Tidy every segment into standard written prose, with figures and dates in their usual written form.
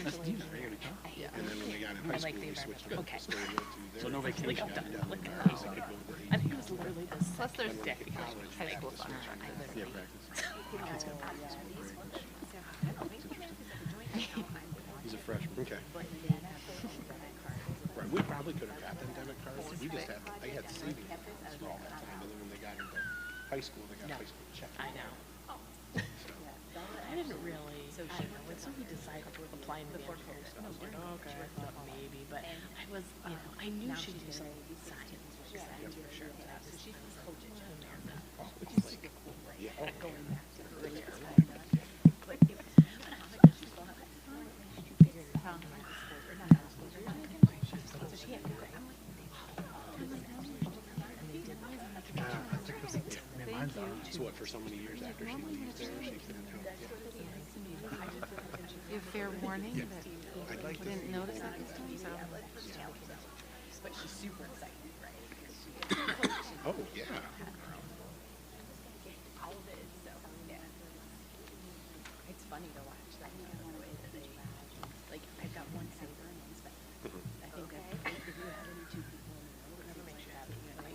Yeah. And then when they got in high school, we switched to Okay. Stereo to So there. no vacation. Like And he was literally this. Plus there's day. High school fun. Yeah, practice. He's a freshman. Okay. Right, we probably could have got them debit cards. We just had, I had savings accounts for all that time, and then when they got into high school, they got high school checking. I know. I didn't really, I don't know, when somebody decided to apply in the foreclosure, I was like, okay, I thought maybe, but I was, I knew she'd do some science, for sure, but I was coaching Amanda, which is like cool, right? Going back to the earlier time. But it was, so she had to go. So what, for so many years after she leaves there, she's been in You have fair warning that I'd like you to didn't notice that this time, so. But she's super excited, right? Oh, yeah. It's funny to watch that, the way that they, like, I've got one saver and one spec. I think that if you have any two people in the middle, it never makes you happy, right?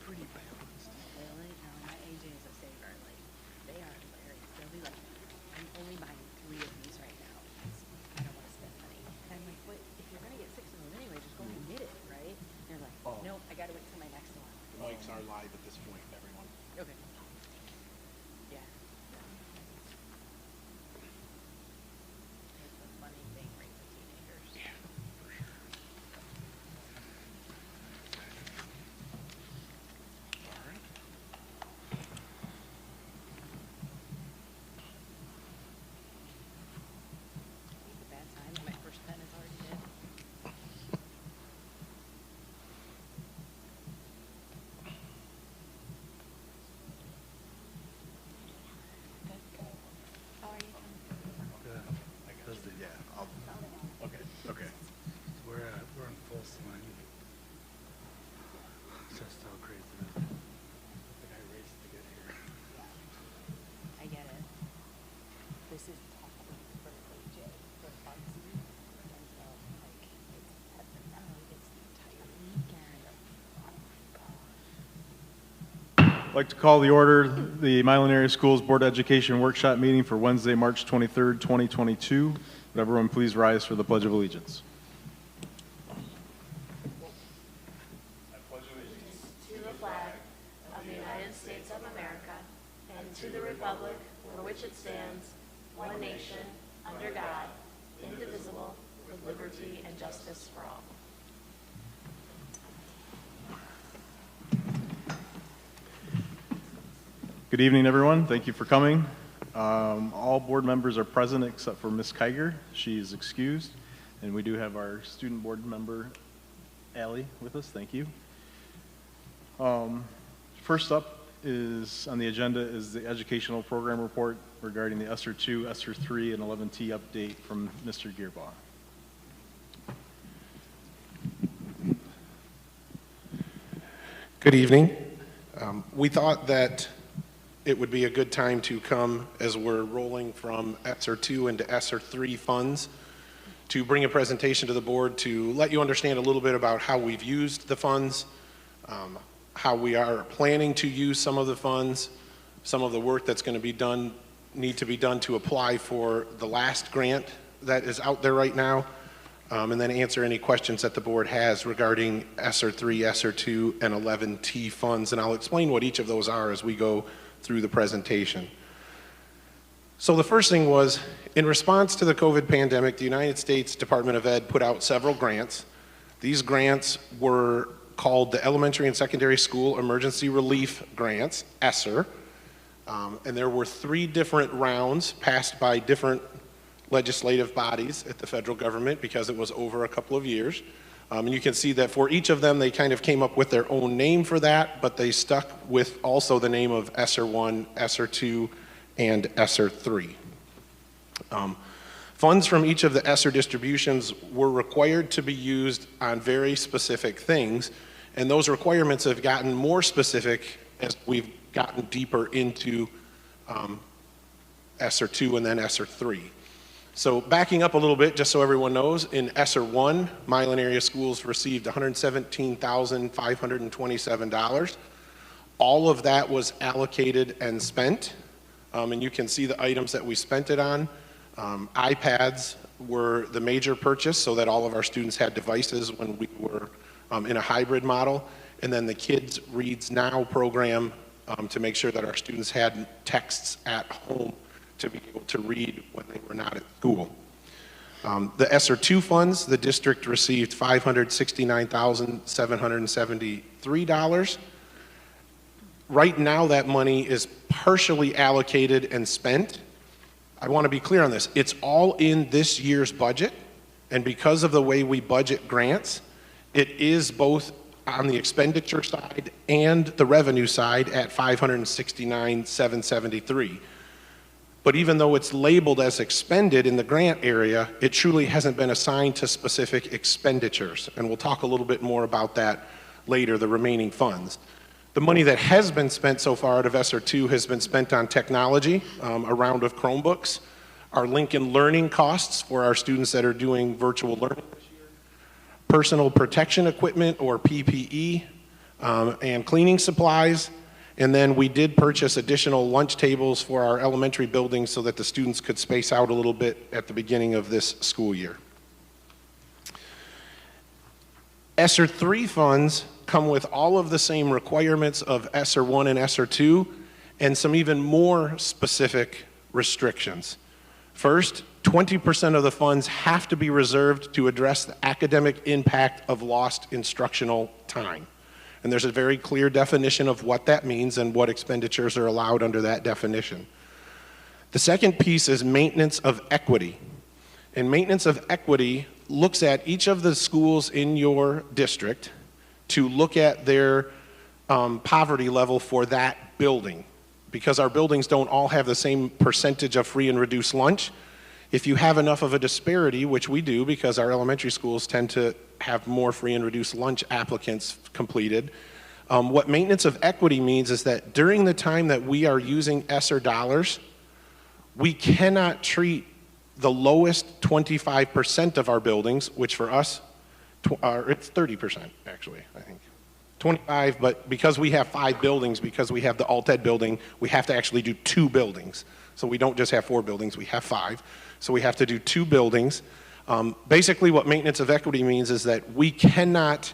Pretty balanced. Really? No, my AJ is a saver, like, they are hilarious. They'll be like, I'm only buying 3 of these right now, because I don't want to spend money. And I'm like, what, if you're gonna get 6 of them anyway, just go and get it, right? And they're like, no, I gotta wait till my next one. The mics are live at this point, everyone. Okay. Yeah. It's a funny thing raising teenagers. Yeah, for sure. All right. It's a bad time. My first pen is already dead. How are you? Yeah, okay, okay. We're in full swing. Just how crazy it is. The guy raced to get here. I get it. This is tough for AJ, for Bugsy. And so, like, it's the entire weekend. Oh my God. I'd like to call the order the Milan Area Schools Board of Education Workshop Meeting for Wednesday, March 23rd, 2022. Would everyone please rise for the Pledge of Allegiance? To the flag of the United States of America and to the republic for which it stands, one nation, under God, indivisible, with liberty and justice for all. Good evening, everyone. Thank you for coming. All board members are present except for Ms. Kiger. She is excused. And we do have our student board member, Allie, with us. Thank you. First up is on the agenda is the educational program report regarding the ESSER 2, ESSER 3, and 11T update from Mr. Gearbaugh. Good evening. We thought that it would be a good time to come as we're rolling from ESSER 2 into ESSER 3 funds to bring a presentation to the board to let you understand a little bit about how we've used the funds, how we are planning to use some of the funds, some of the work that's going to be done, need to be done to apply for the last grant that is out there right now, and then answer any questions that the board has regarding ESSER 3, ESSER 2, and 11T funds. And I'll explain what each of those are as we go through the presentation. So the first thing was, in response to the COVID pandemic, the United States Department of Ed put out several grants. These grants were called the Elementary and Secondary School Emergency Relief Grants, ESSER. And there were 3 different rounds passed by different legislative bodies at the federal government because it was over a couple of years. And you can see that for each of them, they kind of came up with their own name for that, but they stuck with also the name of ESSER 1, ESSER 2, and ESSER 3. Funds from each of the ESSER distributions were required to be used on very specific things, and those requirements have gotten more specific as we've gotten deeper into ESSER 2 and then ESSER 3. So backing up a little bit, just so everyone knows, in ESSER 1, Milan area schools received $117,527. All of that was allocated and spent, and you can see the items that we spent it on. iPads were the major purchase so that all of our students had devices when we were in a hybrid model. And then the Kids Reads Now program to make sure that our students had texts at home to be able to read when they were not at school. The ESSER 2 funds, the district received $569,773. Right now, that money is partially allocated and spent. I want to be clear on this. It's all in this year's budget, and because of the way we budget grants, it is both on the expenditure side and the revenue side at $569,773. But even though it's labeled as expended in the grant area, it truly hasn't been assigned to specific expenditures, and we'll talk a little bit more about that later, the remaining funds. The money that has been spent so far out of ESSER 2 has been spent on technology, a round of Chromebooks, our Lincoln Learning costs for our students that are doing virtual learning this year, personal protection equipment or PPE, and cleaning supplies. And then we did purchase additional lunch tables for our elementary buildings so that the students could space out a little bit at the beginning of this school year. ESSER 3 funds come with all of the same requirements of ESSER 1 and ESSER 2 and some even more specific restrictions. First, 20% of the funds have to be reserved to address the academic impact of lost instructional time. And there's a very clear definition of what that means and what expenditures are allowed under that definition. The second piece is maintenance of equity. And maintenance of equity looks at each of the schools in your district to look at their poverty level for that building. Because our buildings don't all have the same percentage of free and reduced lunch, if you have enough of a disparity, which we do because our elementary schools tend to have more free and reduced lunch applicants completed, what maintenance of equity means is that during the time that we are using ESSER dollars, we cannot treat the lowest 25% of our buildings, which for us, it's 30% actually, I think. 25, but because we have 5 buildings, because we have the alt-ed building, we have to actually do 2 buildings. So we don't just have 4 buildings, we have 5. So we have to do 2 buildings. Basically what maintenance of equity means is that we cannot,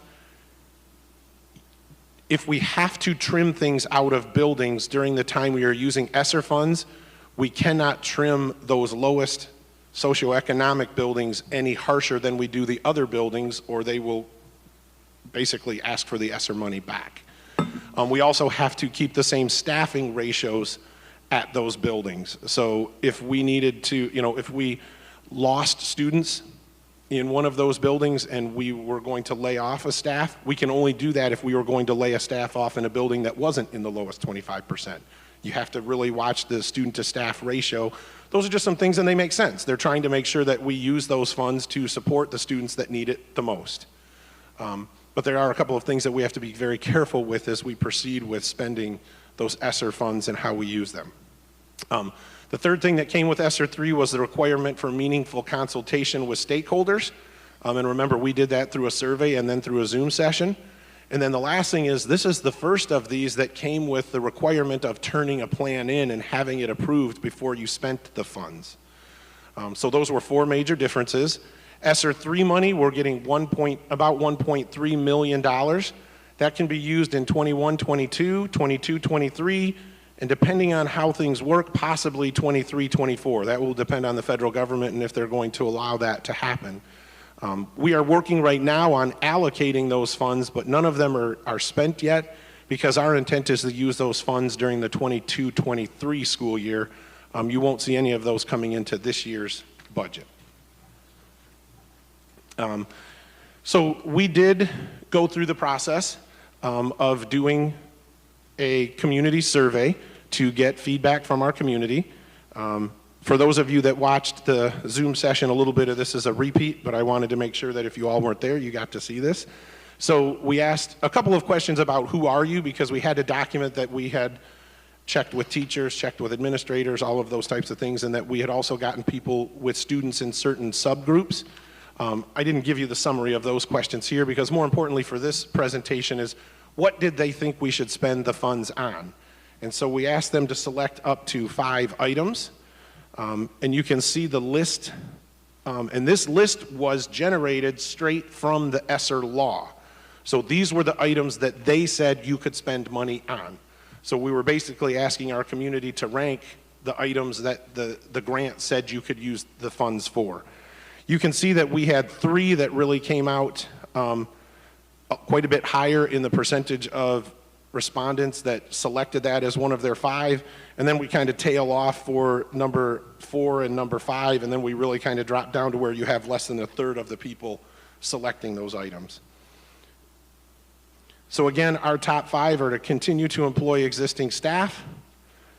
if we have to trim things out of buildings during the time we are using ESSER funds, we cannot trim those lowest socioeconomic buildings any harsher than we do the other buildings, or they will basically ask for the ESSER money back. We also have to keep the same staffing ratios at those buildings. So if we needed to, if we lost students in one of those buildings and we were going to lay off a staff, we can only do that if we were going to lay a staff off in a building that wasn't in the lowest 25%. You have to really watch the student to staff ratio. Those are just some things and they make sense. They're trying to make sure that we use those funds to support the students that need it the most. But there are a couple of things that we have to be very careful with as we proceed with spending those ESSER funds and how we use them. The third thing that came with ESSER 3 was the requirement for meaningful consultation with stakeholders. And remember, we did that through a survey and then through a Zoom session. And then the last thing is, this is the first of these that came with the requirement of turning a plan in and having it approved before you spent the funds. So those were 4 major differences. ESSER 3 money, we're getting about $1.3 million. That can be used in 21-22, 22-23, and depending on how things work, possibly 23-24. That will depend on the federal government and if they're going to allow that to happen. We are working right now on allocating those funds, but none of them are spent yet because our intent is to use those funds during the 22-23 school year. You won't see any of those coming into this year's budget. So we did go through the process of doing a community survey to get feedback from our community. For those of you that watched the Zoom session, a little bit of this is a repeat, but I wanted to make sure that if you all weren't there, you got to see this. So we asked a couple of questions about who are you, because we had to document that we had checked with teachers, checked with administrators, all of those types of things, and that we had also gotten people with students in certain subgroups. I didn't give you the summary of those questions here because more importantly for this presentation is what did they think we should spend the funds on? And so we asked them to select up to 5 items. And you can see the list, and this list was generated straight from the ESSER law. So these were the items that they said you could spend money on. So we were basically asking our community to rank the items that the grant said you could use the funds for. You can see that we had 3 that really came out quite a bit higher in the percentage of respondents that selected that as one of their 5, and then we kind of tail off for number 4 and number 5, and then we really kind of drop down to where you have less than a third of the people selecting those items. So again, our top 5 are to continue to employ existing staff,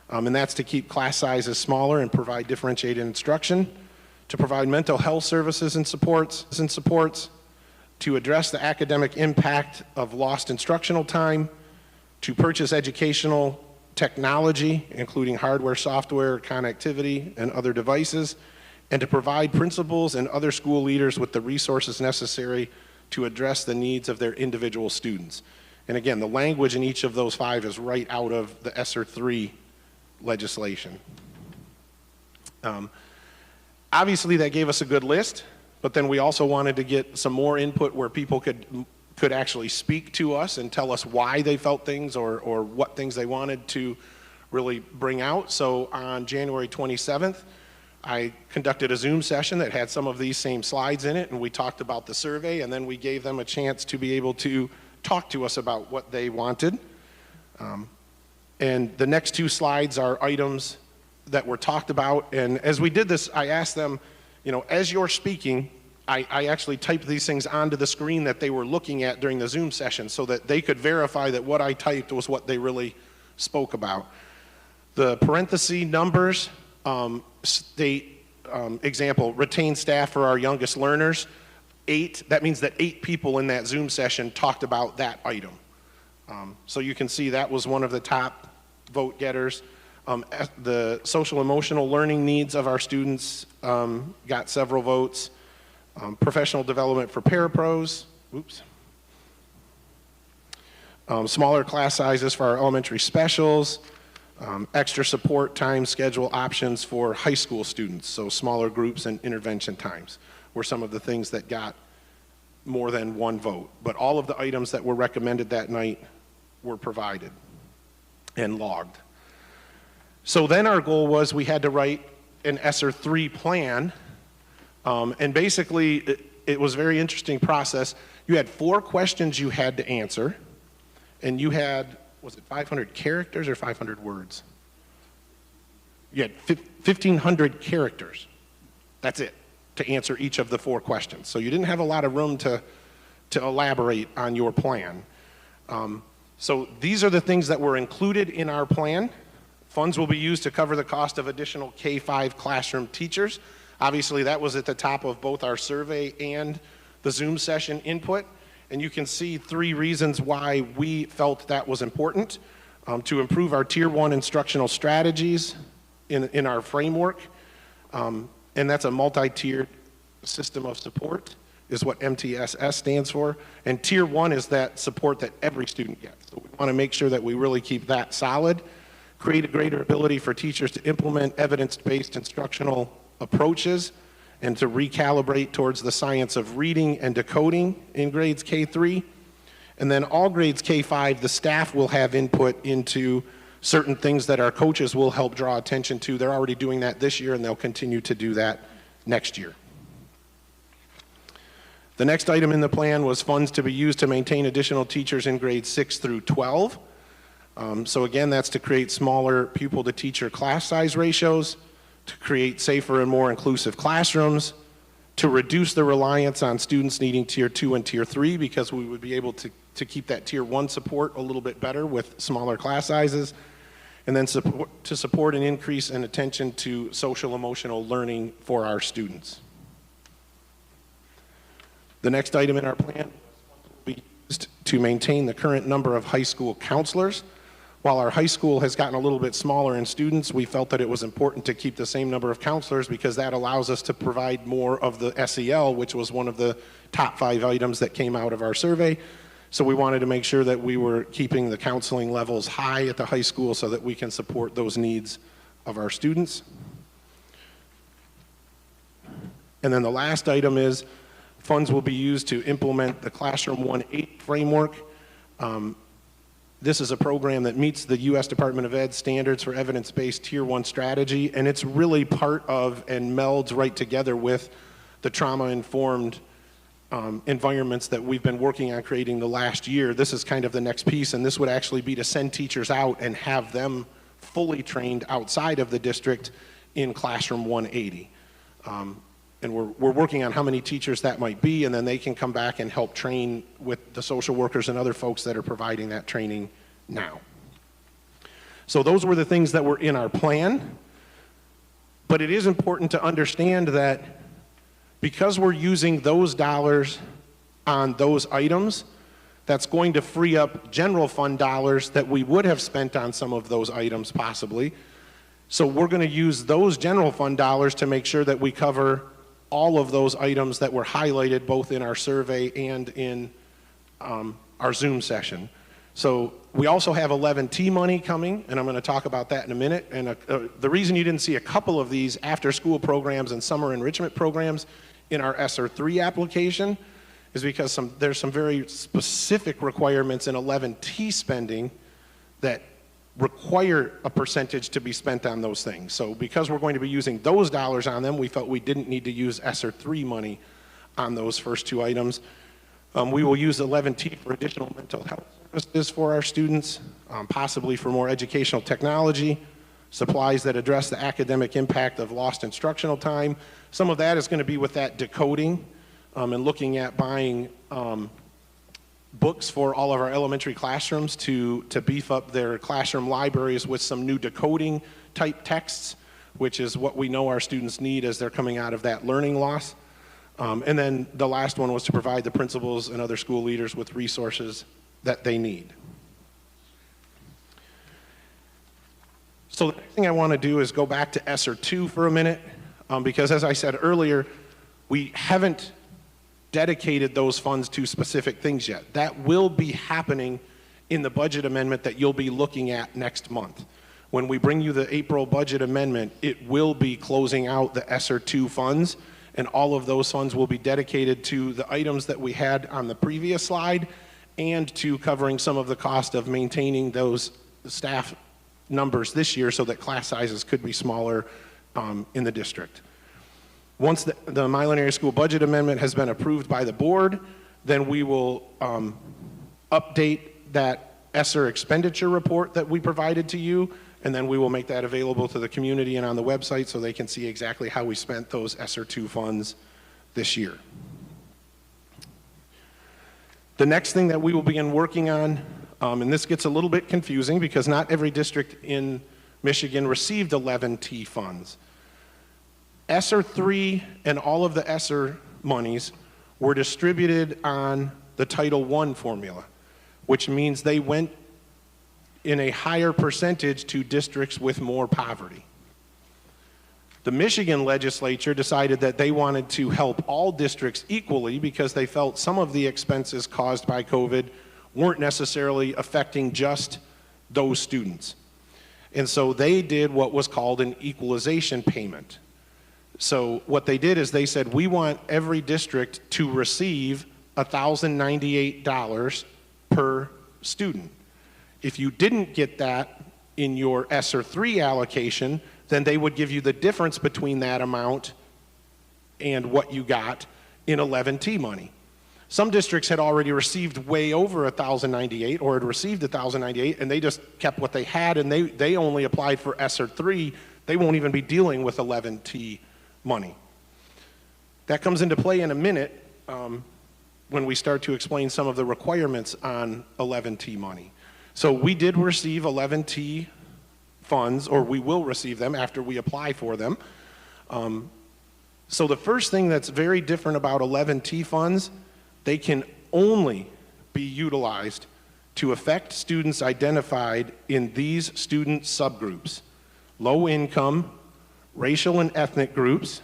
and that's to keep class sizes smaller and provide differentiated instruction, to provide mental health services and supports, to address the academic impact of lost instructional time, to purchase educational technology, including hardware, software, connectivity, and other devices, and to provide principals and other school leaders with the resources necessary to address the needs of their individual students. And again, the language in each of those 5 is right out of the ESSER 3 legislation. Obviously, that gave us a good list, but then we also wanted to get some more input where people could actually speak to us and tell us why they felt things or what things they wanted to really bring out. So on January 27th, I conducted a Zoom session that had some of these same slides in it, and we talked about the survey, and then we gave them a chance to be able to talk to us about what they wanted. And the next 2 slides are items that were talked about, and as we did this, I asked them, you know, as you're speaking, I actually typed these things onto the screen that they were looking at during the Zoom session so that they could verify that what I typed was what they really spoke about. The parenthesis numbers state, example, retain staff for our youngest learners. 8, that means that 8 people in that Zoom session talked about that item. So you can see that was one of the top vote getters. The social emotional learning needs of our students got several votes. Professional development for parapros, smaller class sizes for our elementary specials, extra support time schedule options for high school students, so smaller groups and intervention times were some of the things that got more than 1 vote. But all of the items that were recommended that night were provided and logged. So then our goal was we had to write an ESSER 3 plan. And basically, it was a very interesting process. You had 4 questions you had to answer, and you had, was it 500 characters or 500 words? You had 1,500 characters. That's it, to answer each of the 4 questions. So you didn't have a lot of room to elaborate on your plan. So these are the things that were included in our plan. Funds will be used to cover the cost of additional K-5 classroom teachers. Obviously, that was at the top of both our survey and the Zoom session input. And you can see 3 reasons why we felt that was important. To improve our Tier 1 instructional strategies in our framework. And that's a multi-tiered system of support, is what MTSS stands for. And Tier 1 is that support that every student gets. So we want to make sure that we really keep that solid. Create a greater ability for teachers to implement evidence-based instructional approaches and to recalibrate towards the science of reading and decoding in grades K-3. And then all grades K-5, the staff will have input into certain things that our coaches will help draw attention to. They're already doing that this year, and they'll continue to do that next year. The next item in the plan was funds to be used to maintain additional teachers in grades 6 through 12. So again, that's to create smaller pupil-to-teacher class size ratios, to create safer and more inclusive classrooms, to reduce the reliance on students needing Tier 2 and Tier 3 because we would be able to keep that Tier 1 support a little bit better with smaller class sizes, and then to support an increase in attention to social emotional learning for our students. The next item in our plan will be used to maintain the current number of high school counselors. While our high school has gotten a little bit smaller in students, we felt that it was important to keep the same number of counselors because that allows us to provide more of the SEL, which was one of the top 5 items that came out of our survey. So we wanted to make sure that we were keeping the counseling levels high at the high school so that we can support those needs of our students. And then the last item is funds will be used to implement the Classroom 1.8 framework. This is a program that meets the U.S. Department of Ed standards for evidence-based Tier 1 strategy, and it's really part of and melds right together with the trauma-informed environments that we've been working on creating the last year. This is kind of the next piece, and this would actually be to send teachers out and have them fully trained outside of the district in Classroom 180. And we're working on how many teachers that might be, and then they can come back and help train with the social workers and other folks that are providing that training now. So those were the things that were in our plan. But it is important to understand that because we're using those dollars on those items, that's going to free up general fund dollars that we would have spent on some of those items possibly. So we're going to use those general fund dollars to make sure that we cover all of those items that were highlighted both in our survey and in our Zoom session. So we also have 11T money coming, and I'm going to talk about that in a minute. And the reason you didn't see a couple of these after-school programs and summer enrichment programs in our ESSER 3 application is because there's some very specific requirements in 11T spending that require a percentage to be spent on those things. So because we're going to be using those dollars on them, we felt we didn't need to use ESSER 3 money on those first 2 items. We will use 11T for additional mental health services for our students, possibly for more educational technology, supplies that address the academic impact of lost instructional time. Some of that is going to be with that decoding and looking at buying books for all of our elementary classrooms to beef up their classroom libraries with some new decoding type texts, which is what we know our students need as they're coming out of that learning loss. And then the last one was to provide the principals and other school leaders with resources that they need. So the next thing I want to do is go back to ESSER 2 for a minute, because as I said earlier, we haven't dedicated those funds to specific things yet. That will be happening in the budget amendment that you'll be looking at next month. When we bring you the April budget amendment, it will be closing out the ESSER 2 funds, and all of those funds will be dedicated to the items that we had on the previous slide and to covering some of the cost of maintaining those staff numbers this year so that class sizes could be smaller in the district. Once the Milan Area School Budget Amendment has been approved by the board, then we will update that ESSER expenditure report that we provided to you, and then we will make that available to the community and on the website so they can see exactly how we spent those ESSER 2 funds this year. The next thing that we will begin working on, and this gets a little bit confusing because not every district in Michigan received 11T funds. ESSER 3 and all of the ESSER monies were distributed on the Title I formula, which means they went in a higher percentage to districts with more poverty. The Michigan legislature decided that they wanted to help all districts equally because they felt some of the expenses caused by COVID weren't necessarily affecting just those students. And so they did what was called an equalization payment. So what they did is they said, we want every district to receive $1,098 per student. If you didn't get that in your ESSER 3 allocation, then they would give you the difference between that amount and what you got in 11T money. Some districts had already received way over $1,098 or had received $1,098 and they just kept what they had and they only applied for ESSER 3. They won't even be dealing with 11T money. That comes into play in a minute when we start to explain some of the requirements on 11T money. So we did receive 11T funds, or we will receive them after we apply for them. So the first thing that's very different about 11T funds, they can only be utilized to affect students identified in these student subgroups: low income, racial and ethnic groups,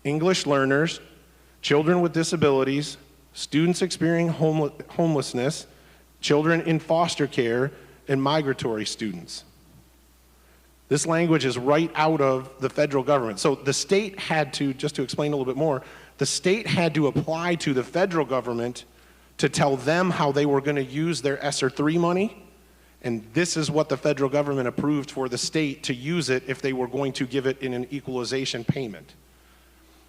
English learners, children with disabilities, students experiencing homelessness, children in foster care, and migratory students. This language is right out of the federal government. So the state had to, just to explain a little bit more, the state had to apply to the federal government to tell them how they were going to use their ESSER 3 money, and this is what the federal government approved for the state to use it if they were going to give it in an equalization payment.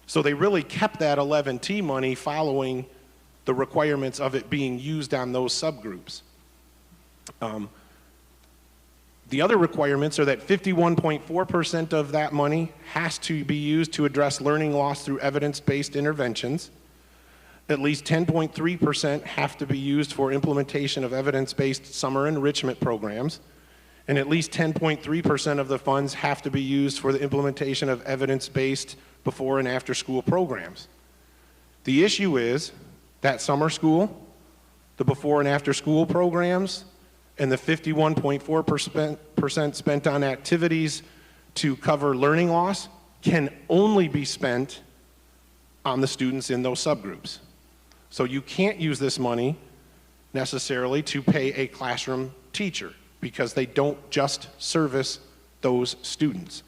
So they really kept that 11T money following the requirements of it being used on those subgroups. The other requirements are that 51.4% of that money has to be used to address learning loss through evidence-based interventions. At least 10.3% have to be used for implementation of evidence-based summer enrichment programs. And at least 10.3% of the funds have to be used for the implementation of evidence-based before and after school programs. The issue is that summer school, the before and after school programs, and the 51.4% spent on activities to cover learning loss can only be spent on the students in those subgroups. So you can't use this money necessarily to pay a classroom teacher because they don't just service those students.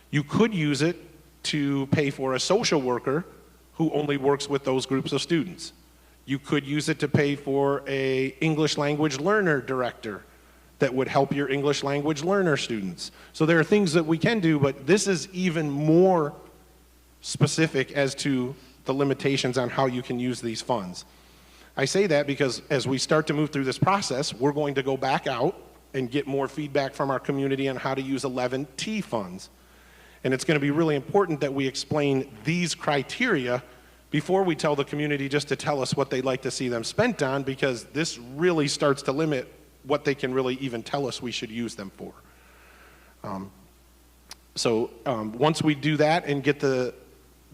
You could use it to pay for a social worker who only works with those groups of students. You could use it to pay for a English language learner director that would help your English language learner students. So there are things that we can do, but this is even more specific as to the limitations on how you can use these funds. I say that because as we start to move through this process, we're going to go back out and get more feedback from our community on how to use 11T funds. And it's going to be really important that we explain these criteria before we tell the community just to tell us what they'd like to see them spent on, because this really starts to limit what they can really even tell us we should use them for. Once we do that and get the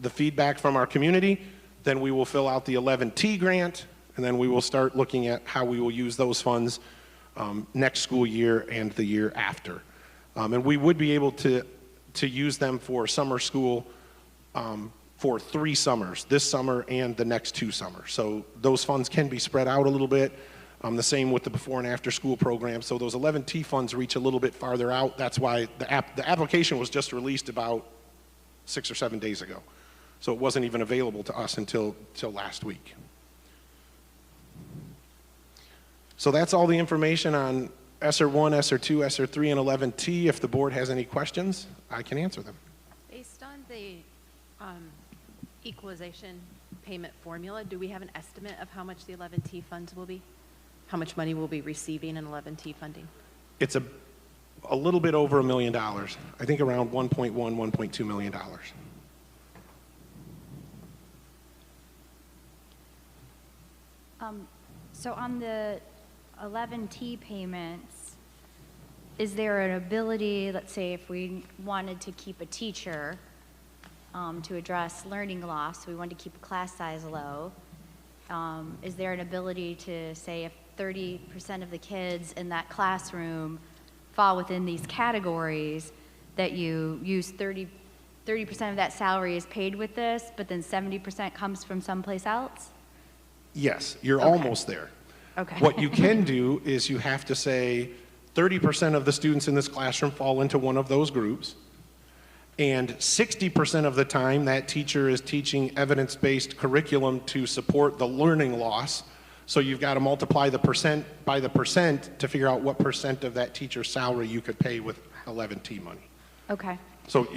feedback from our community, then we will fill out the 11T grant, and then we will start looking at how we will use those funds next school year and the year after. And we would be able to use them for summer school for 3 summers, this summer and the next 2 summers. So those funds can be spread out a little bit. The same with the before and after school program. So those 11T funds reach a little bit farther out. That's why the application was just released about 6 or 7 days ago. So it wasn't even available to us until last week. So that's all the information on ESSER 1, ESSER 2, ESSER 3, and 11T. If the board has any questions, I can answer them. Based on the equalization payment formula, do we have an estimate of how much the 11T funds will be? How much money we'll be receiving in 11T funding? It's a little bit over $1 million. I think around $1.1, $1.2 million. So on the 11T payments, is there an ability, let's say if we wanted to keep a teacher to address learning loss, we wanted to keep a class size low, is there an ability to say if 30% of the kids in that classroom fall within these categories, that you use 30% of that salary is paid with this, but then 70% comes from someplace else? Yes, you're Okay. almost there. Okay. What you can do is you have to say 30% of the students in this classroom fall into one of those groups, and 60% of the time that teacher is teaching evidence-based curriculum to support the learning loss. So you've got to multiply the percent by the percent to figure out what percent of that teacher's salary you could pay with 11T money. Okay. So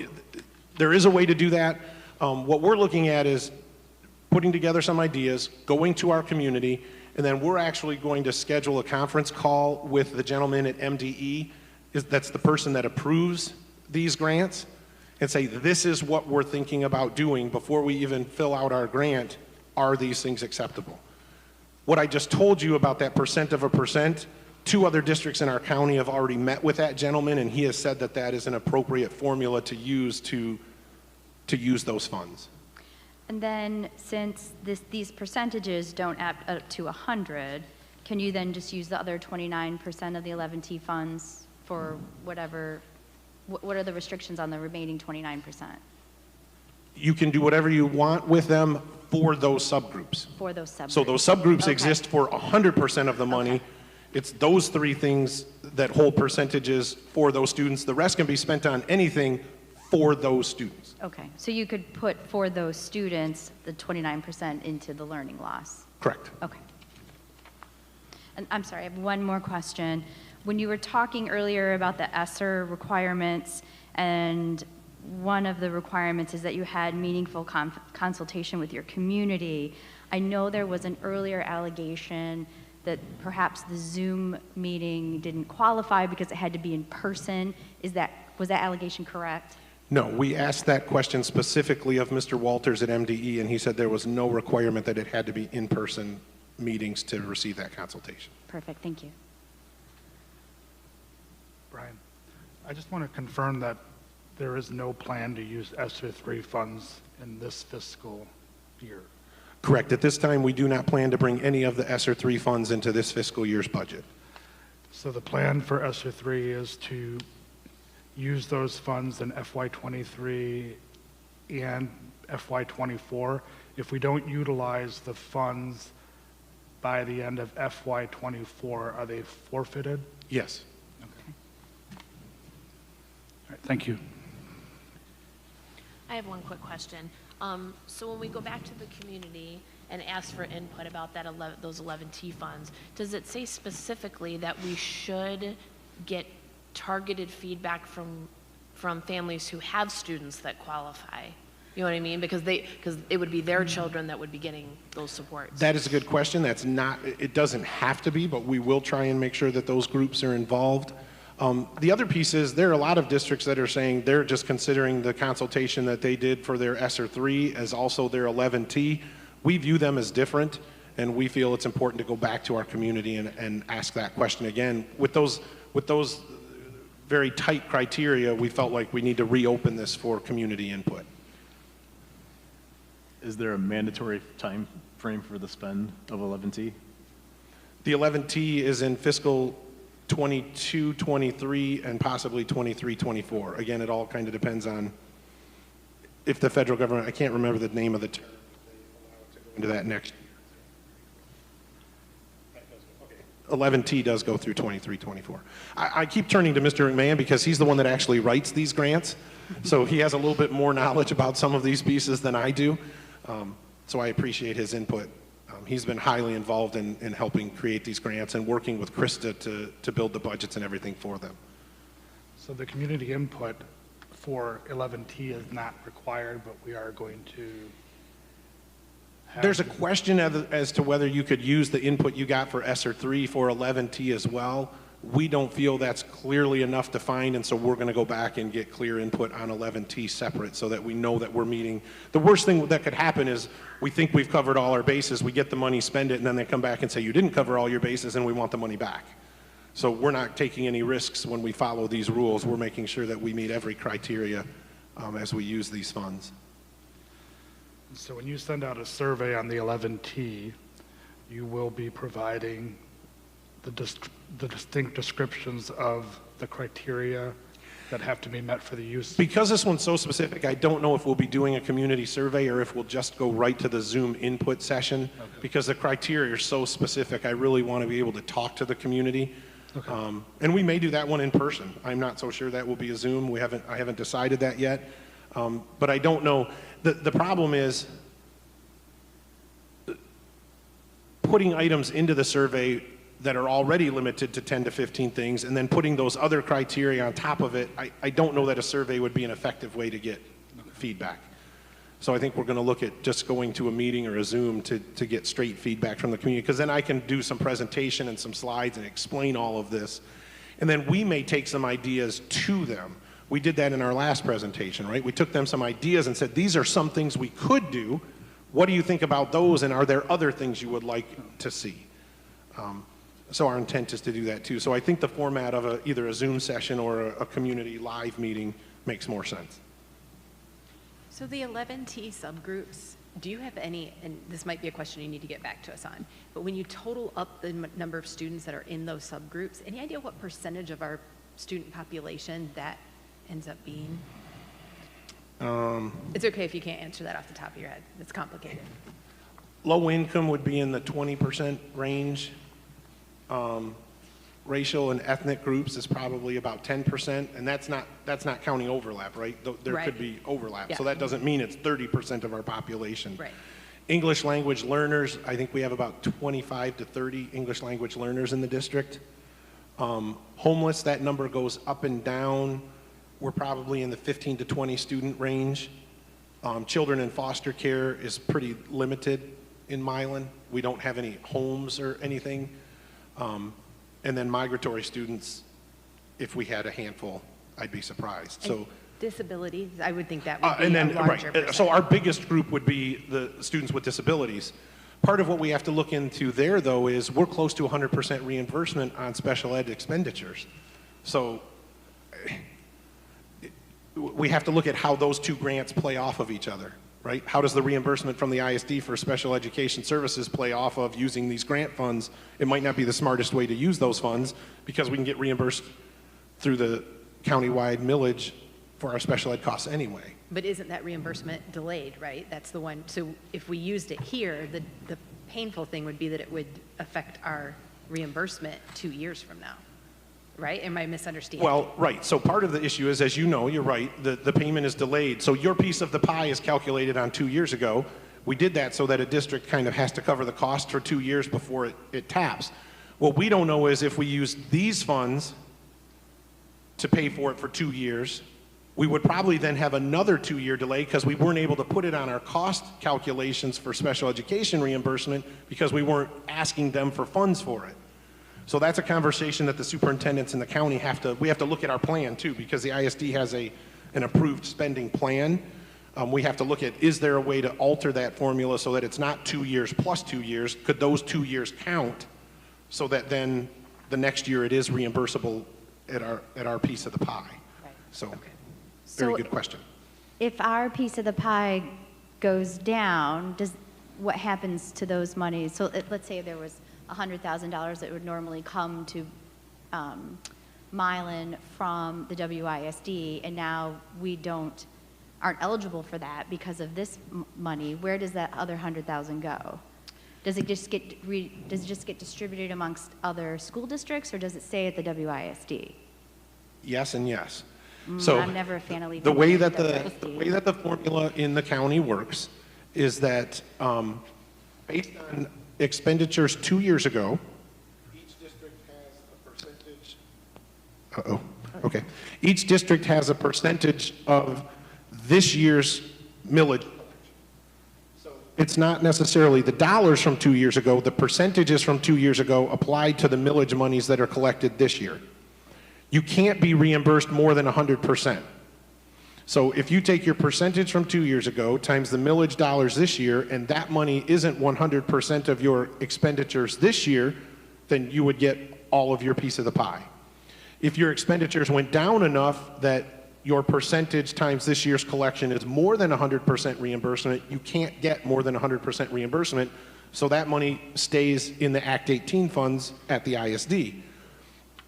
there is a way to do that. What we're looking at is putting together some ideas, going to our community, and then we're actually going to schedule a conference call with the gentleman at MDE, that's the person that approves these grants, and say, this is what we're thinking about doing before we even fill out our grant. Are these things acceptable? What I just told you about that percent of a percent, 2 other districts in our county have already met with that gentleman, and he has said that that is an appropriate formula to use to use those funds. And then since these percentages don't add up to 100, can you then just use the other 29% of the 11T funds for whatever, what are the restrictions on the remaining 29% You can do whatever you want with them for those subgroups. for those subgroups? So those subgroups Okay. exist for 100% of the money. Okay. It's those three things that hold percentages for those students. The rest can be spent on anything for those students. Okay, so you could put for those students, the 29% into the learning loss? Correct. Okay. And I'm sorry, I have one more question. When you were talking earlier about the ESSER requirements, and one of the requirements is that you had meaningful consultation with your community, I know there was an earlier allegation that perhaps the Zoom meeting didn't qualify because it had to be in person. Was that allegation correct? No, we asked that question specifically of Mr. Walters at MDE, and he said there was no requirement that it had to be in-person meetings to receive that consultation. Perfect, thank you. Brian, I just want to confirm that there is no plan to use ESSER 3 funds in this fiscal year. Correct. At this time, we do not plan to bring any of the ESSER 3 funds into this fiscal year's budget. So the plan for ESSER 3 is to use those funds in FY23 and FY24. If we don't utilize the funds by the end of FY24, are they forfeited? Yes. Okay. All right, thank you. I have one quick question. So when we go back to the community and ask for input about those 11T funds, does it say specifically that we should get targeted feedback from families who have students that qualify? You know what I mean? Because it would be their children that would be getting those supports. That is a good question. It doesn't have to be, but we will try and make sure that those groups are involved. The other piece is there are a lot of districts that are saying they're just considering the consultation that they did for their ESSER 3 as also their 11T. We view them as different, and we feel it's important to go back to our community and ask that question again. With those very tight criteria, we felt like we need to reopen this for community input. Is there a mandatory time frame for the spend of 11T? The 11T is in fiscal 22, 23, and possibly 23, 24. Again, it all kind of depends on if the federal government, I can't remember the name of the term, into that next year. 11T does go through 23, 24. I keep turning to Mr. McMahon because he's the one that actually writes these grants. So he has a little bit more knowledge about some of these pieces than I do. So I appreciate his input. He's been highly involved in helping create these grants and working with Krista to build the budgets and everything for them. So the community input for 11T is not required, but we are going to have... There's a question as to whether you could use the input you got for ESSER 3 for 11T as well. We don't feel that's clearly enough defined, and so we're going to go back and get clear input on 11T separate so that we know that we're meeting. The worst thing that could happen is we think we've covered all our bases, we get the money, spend it, and then they come back and say, you didn't cover all your bases, and we want the money back. So we're not taking any risks when we follow these rules. We're making sure that we meet every criteria as we use these funds. So when you send out a survey on the 11T, you will be providing the distinct descriptions of the criteria that have to be met for the use? Because this one's so specific, I don't know if we'll be doing a community survey or if we'll just go right to the Zoom input session. Okay. Because the criteria are so specific, I really want to be able to talk to the community. Okay. And we may do that one in person. I'm not so sure that will be a Zoom. I haven't decided that yet. But I don't know. The problem is putting items into the survey that are already limited to 10 to 15 things, and then putting those other criteria on top of it, I don't know that a survey would be an effective way to get feedback. So I think we're going to look at just going to a meeting or a Zoom to get straight feedback from the community, because then I can do some presentation and some slides and explain all of this. And then we may take some ideas to them. We did that in our last presentation, right? We took them some ideas and said, these are some things we could do. What do you think about those, and are there other things you would like to see? So our intent is to do that too. So I think the format of either a Zoom session or a community live meeting makes more sense. So the 11T subgroups, do you have any, and this might be a question you need to get back to us on, but when you total up the number of students that are in those subgroups, any idea what percentage of our student population that ends up being? It's okay if you can't answer that off the top of your head. It's complicated. Low income would be in the 20% range. Racial and ethnic groups is probably about 10%, and that's not counting overlap, right? There Right. could be overlap, so Yeah. that doesn't mean it's 30% of our population. Right. English language learners, I think we have about 25 to 30 English language learners in the district. Homeless, that number goes up and down. We're probably in the 15 to 20 student range. Children in foster care is pretty limited in Milan. We don't have any homes or anything. And then migratory students, if we had a handful, I'd be surprised. So, Disabilities, I would think that would be and then, a larger right, percentage. so our biggest group would be the students with disabilities. Part of what we have to look into there, though, is we're close to 100% reimbursement on special ed expenditures. So we have to look at how those two grants play off of each other, right? How does the reimbursement from the ISD for special education services play off of using these grant funds? It might not be the smartest way to use those funds because we can get reimbursed through the countywide millage for our special ed costs anyway. But isn't that reimbursement delayed, right? That's the one, so if we used it here, the painful thing would be that it would affect our reimbursement 2 years from now, right? Am I misunderstanding? Well, right, so part of the issue is, as you know, you're right, the payment is delayed. So your piece of the pie is calculated on 2 years ago. We did that so that a district kind of has to cover the cost for 2 years before it taps. What we don't know is if we use these funds to pay for it for 2 years, we would probably then have another 2-year delay because we weren't able to put it on our cost calculations for special education reimbursement because we weren't asking them for funds for it. So that's a conversation that the superintendents in the county we have to look at our plan too, because the ISD has an approved spending plan. We have to look at, is there a way to alter that formula so that it's not 2 years plus 2 years? Could those 2 years count so that then the next year it is reimbursable at our piece of the pie? Right. So, Okay. very So good question. if our piece of the pie goes down, what happens to those monies? So let's say there was $100,000 that would normally come to Milan from the WISD, and now we aren't eligible for that because of this money. Where does that other $100,000 go? Does it just get distributed amongst other school districts, or does it stay at the WISD? Yes and yes. So I'm never a fan of leaving the way money at that the the WISD. way that the formula in the county works is that based on expenditures 2 years ago, each district has a percentage. Okay. Each district has a percentage of this year's millage. So it's not necessarily the dollars from 2 years ago. The percentages from 2 years ago applied to the millage monies that are collected this year. You can't be reimbursed more than 100%. So if you take your percentage from 2 years ago times the millage dollars this year, and that money isn't 100% of your expenditures this year, then you would get all of your piece of the pie. If your expenditures went down enough that your percentage times this year's collection is more than 100% reimbursement, you can't get more than 100% reimbursement, so that money stays in the Act 18 funds at the ISD.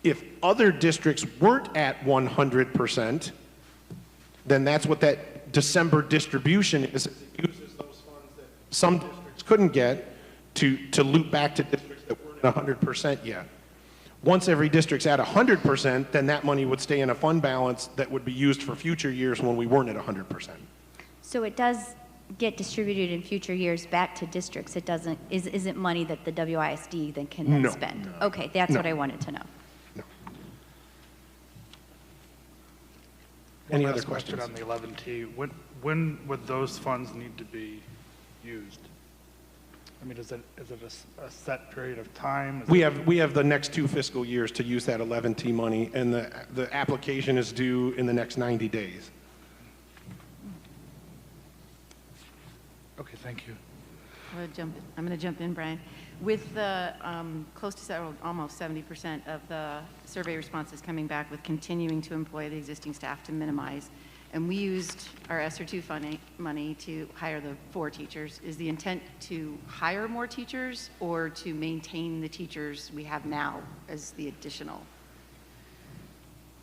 If other districts weren't at 100%, then that's what that December distribution is. It uses those funds that some districts couldn't get to loop back to districts that weren't at 100% yet. Once every district's at 100%, then that money would stay in a fund balance that would be used for future years when we weren't at 100%. So it does get distributed in future years back to districts. It isn't money that the WISD then can then No. spend? Okay, that's No. what I wanted to know. Any One other last question questions? on the 11T. When would those funds need to be used? I mean, is it a set period of time? Is We it- have the next 2 fiscal years to use that 11T money, and the application is due in the next 90 days. Okay, thank you. I'm going to jump in, Brian. With the close to almost 70% of the survey responses coming back with continuing to employ the existing staff to minimize and we used our ESSER II funding money to hire the 4 teachers. Is the intent to hire more teachers or to maintain the teachers we have now as the additional?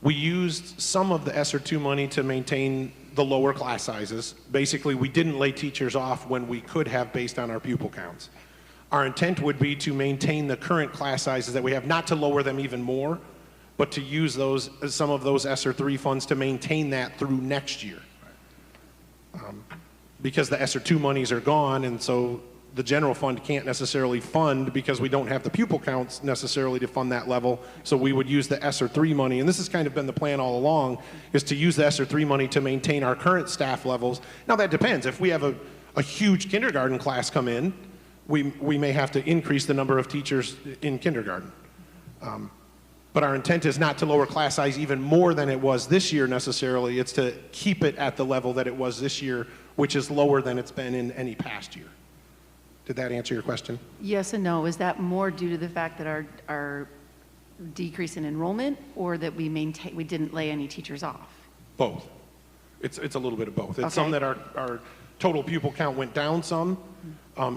We used some of the ESSER II money to maintain the lower class sizes. Basically, we didn't lay teachers off when we could have based on our pupil counts. Our intent would be to maintain the current class sizes that we have, not to lower them even more, but to use those, some of those ESSER III funds to maintain that through next year. Because the ESSER II monies are gone, and so the general fund can't necessarily fund because we don't have the pupil counts necessarily to fund that level. So we would use the ESSER III money, and this has kind of been the plan all along, is to use the ESSER III money to maintain our current staff levels. Now that depends. If we have a huge kindergarten class come in, we may have to increase the number of teachers in kindergarten. But our intent is not to lower class size even more than it was this year necessarily. It's to keep it at the level that it was this year, which is lower than it's been in any past year. Did that answer your question? Yes and no. Is that more due to the fact that our decrease in enrollment, or that we didn't lay any teachers off? Both. It's a little bit of both. It's Okay. some that our total pupil count went down some,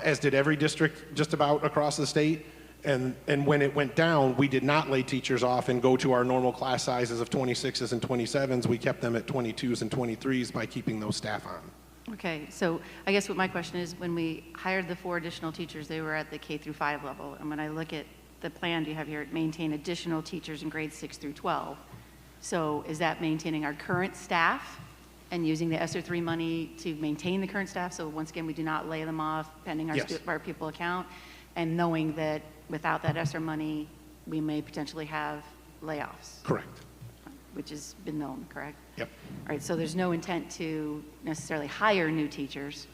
as did every district just about across the state. And when it went down, we did not lay teachers off and go to our normal class sizes of 26s and 27s. We kept them at 22s and 23s by keeping those staff on. Okay, so I guess what my question is, when we hired the 4 additional teachers, they were at the K through 5 level. And when I look at the plan you have here, maintain additional teachers in grades 6 through 12. So is that maintaining our current staff and using the ESSER III money to maintain the current staff? So once again, we do not lay them off pending our, Yes. our pupil account, and knowing that without that ESSER money, we may potentially have layoffs, Correct. which has been known, correct? Yep. All right, so there's no intent to necessarily hire new teachers.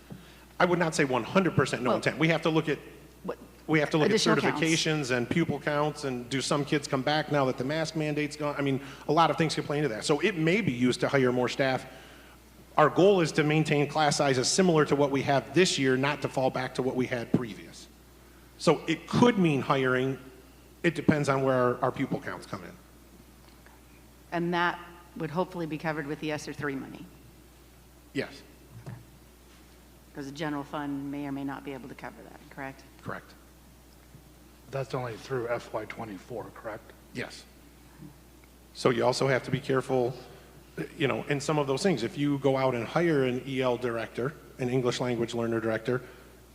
I would not say 100% no Well, intent. We have to look at What, additional counts. certifications and pupil counts, and do some kids come back now that the mask mandate's gone? I mean, a lot of things can play into that. So it may be used to hire more staff. Our goal is to maintain class sizes similar to what we have this year, not to fall back to what we had previous. So it could mean hiring. It depends on where our pupil counts come in. And that would hopefully be covered with the ESSER III money, Yes, because the general fund may or may not be able to cover that, correct? correct. That's only through FY24, correct? Yes. So you also have to be careful, you know, in some of those things. If you go out and hire an EL director, an English language learner director,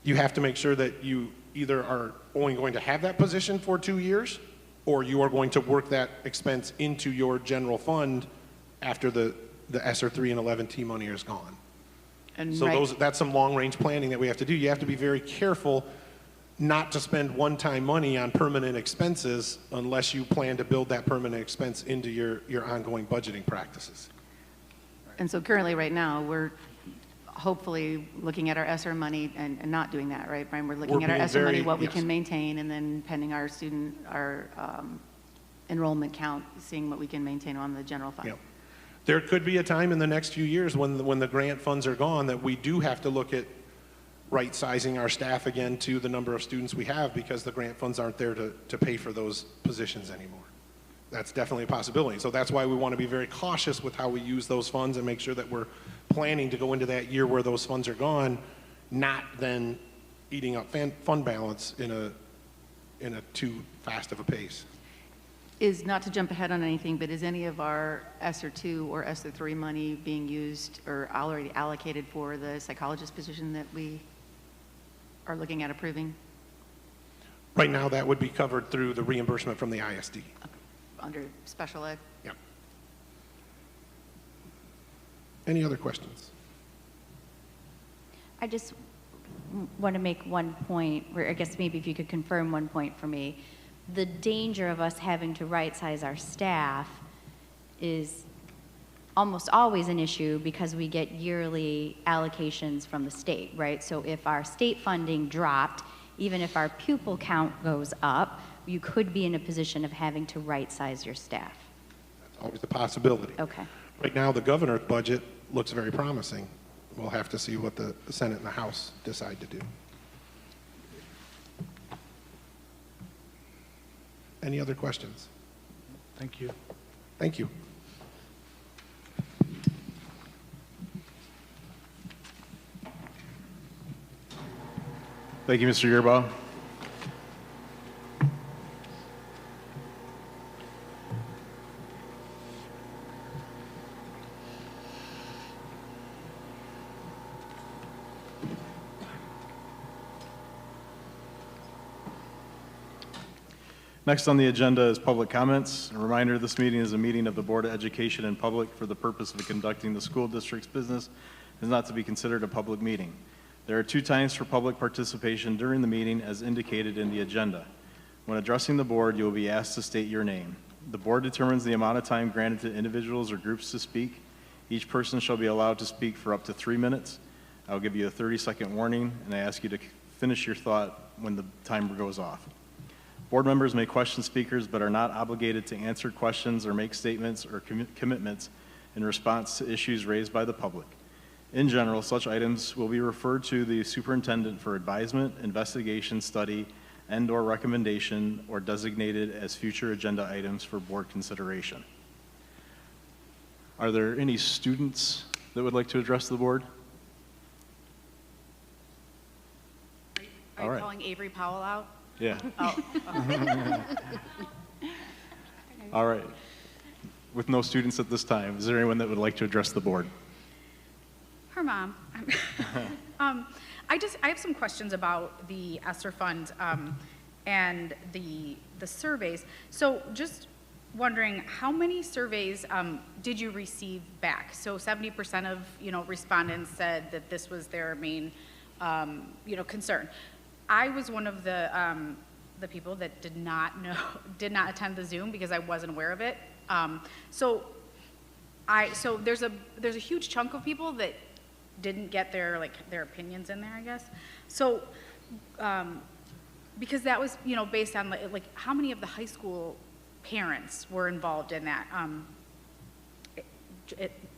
you have to make sure that you either are only going to have that position for 2 years, or you are going to work that expense into your general fund after the ESSER III and 11T money is gone. And So right, that's some long-range planning that we have to do. You have to be very careful not to spend one-time money on permanent expenses unless you plan to build that permanent expense into your ongoing budgeting practices. and so currently, right now, we're hopefully looking at our ESSER money and not doing that, right, Brian? We're looking We're at our being ESSER money, very- what we yes. can maintain, and then pending our enrollment count, seeing what we can maintain on the general fund. Yep. There could be a time in the next few years when the grant funds are gone that we do have to look at right-sizing our staff again to the number of students we have, because the grant funds aren't there to pay for those positions anymore. That's definitely a possibility. So that's why we want to be very cautious with how we use those funds and make sure that we're planning to go into that year where those funds are gone, not then eating up fund balance in a too fast of a pace. Is, not to jump ahead on anything, but is any of our ESSER II or ESSER III money being used or already allocated for the psychologist position that we are looking at approving Right now, that would be covered through the reimbursement from the ISD. under special ed? Yep. Any other questions? I just want to make one point, where I guess maybe if you could confirm one point for me. The danger of us having to right-size our staff is almost always an issue because we get yearly allocations from the state, right? So if our state funding dropped, even if our pupil count goes up, you could be in a position of having to right-size your staff. That's always a possibility. Okay. Right now, the governor's budget looks very promising. We'll have to see what the Senate and the House decide to do. Any other questions? Thank you. Thank you. Thank you, Mr. Yerbaugh. Next on the agenda is public comments. A reminder, this meeting is a meeting of the Board of Education in public for the purpose of conducting the school district's business and is not to be considered a public meeting. There are 2 times for public participation during the meeting as indicated in the agenda. When addressing the board, you will be asked to state your name. The board determines the amount of time granted to individuals or groups to speak. Each person shall be allowed to speak for up to 3 minutes. I will give you a 30-second warning, and I ask you to finish your thought when the timer goes off. Board members may question speakers but are not obligated to answer questions or make statements or commitments in response to issues raised by the public. In general, such items will be referred to the superintendent for advisement, investigation, study, and/or recommendation, or designated as future agenda items for board consideration. Are there any students that would like to address the board? Are you calling Avery Powell out? Yeah. Oh. All right. With no students at this time, is there anyone that would like to address the board? Her mom. I have some questions about the ESSER fund and the surveys. So just wondering, how many surveys did you receive back? So 70% of respondents said that this was their main concern. I was one of the people that did not attend the Zoom because I wasn't aware of it. So there's a huge chunk of people that didn't get their opinions in there, I guess. So because that was based on like how many of the high school parents were involved in that.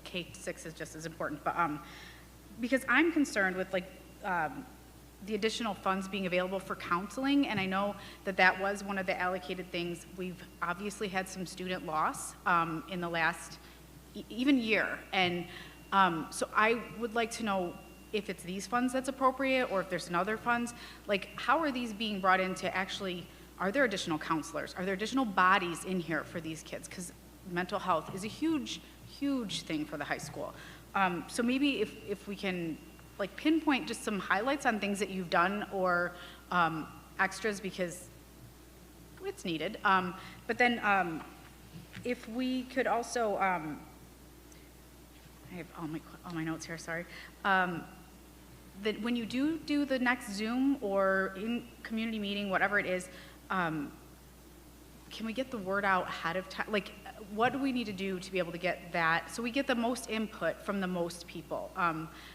K-6 is just as important, but because I'm concerned with the additional funds being available for counseling, and I know that was one of the allocated things. We've obviously had some student loss in the last even year, and so I would like to know if it's these funds that's appropriate or if there's other funds. Like, how are these being brought in to actually, are there additional counselors? Are there additional bodies in here for these kids? Because mental health is a huge, huge thing for the high school. So maybe if we can pinpoint just some highlights on things that you've done or extras, because it's needed. But then if we could also, I have all my notes here, sorry. That when you do the next Zoom or in community meeting, whatever it is, can we get the word out ahead of time? Like, what do we need to do to be able to get that, so we get the most input from the most people?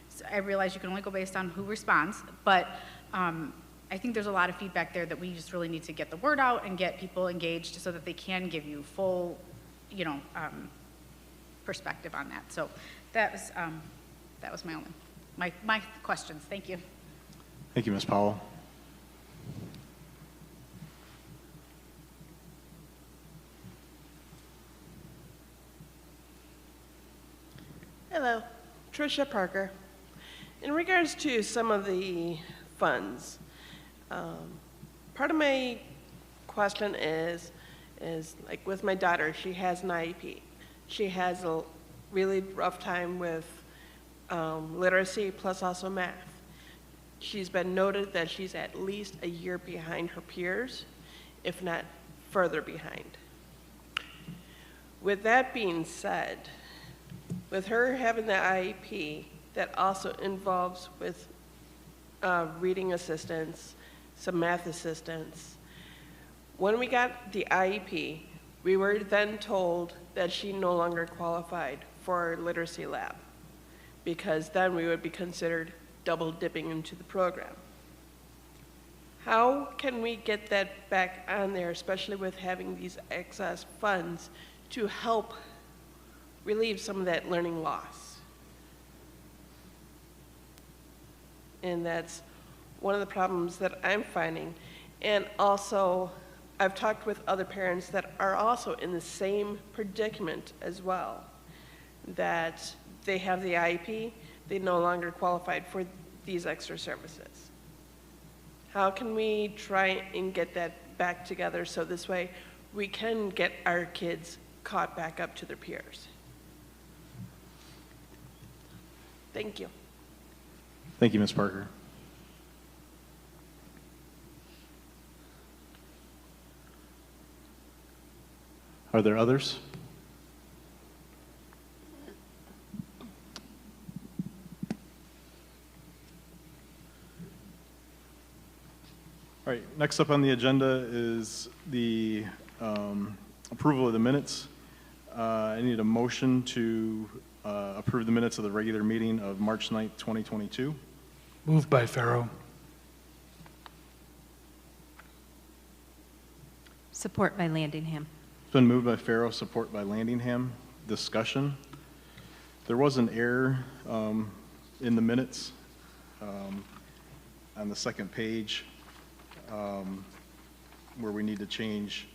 So I realize you can only go based on who responds, but I think there's a lot of feedback there that we just really need to get the word out and get people engaged so that they can give you full, perspective on that. So that was my questions. Thank you. Thank you, Ms. Powell. Hello, Tricia Parker. In regards to some of the funds, part of my question is like with my daughter, she has an IEP. She has a really rough time with literacy plus also math. She's been noted that she's at least a year behind her peers, if not further behind. With that being said, with her having the IEP, that also involves with reading assistance, some math assistance. When we got the IEP, we were then told that she no longer qualified for literacy lab, because then we would be considered double dipping into the program. How can we get that back on there, especially with having these excess funds to help relieve some of that learning loss? And that's one of the problems that I'm finding. And also, I've talked with other parents that are also in the same predicament as well, that they have the IEP, they no longer qualified for these extra services. How can we try and get that back together so this way we can get our kids caught back up to their peers? Thank you. Thank you, Ms. Parker. Are there others? All right, next up on the agenda is the approval of the minutes. I need a motion to approve the minutes of the regular meeting of March 9th, 2022. Moved by Pharaoh. Support by Landingham. It's been moved by Farrow, support by Landingham. Discussion. There was an error in the minutes on the second page where we need to change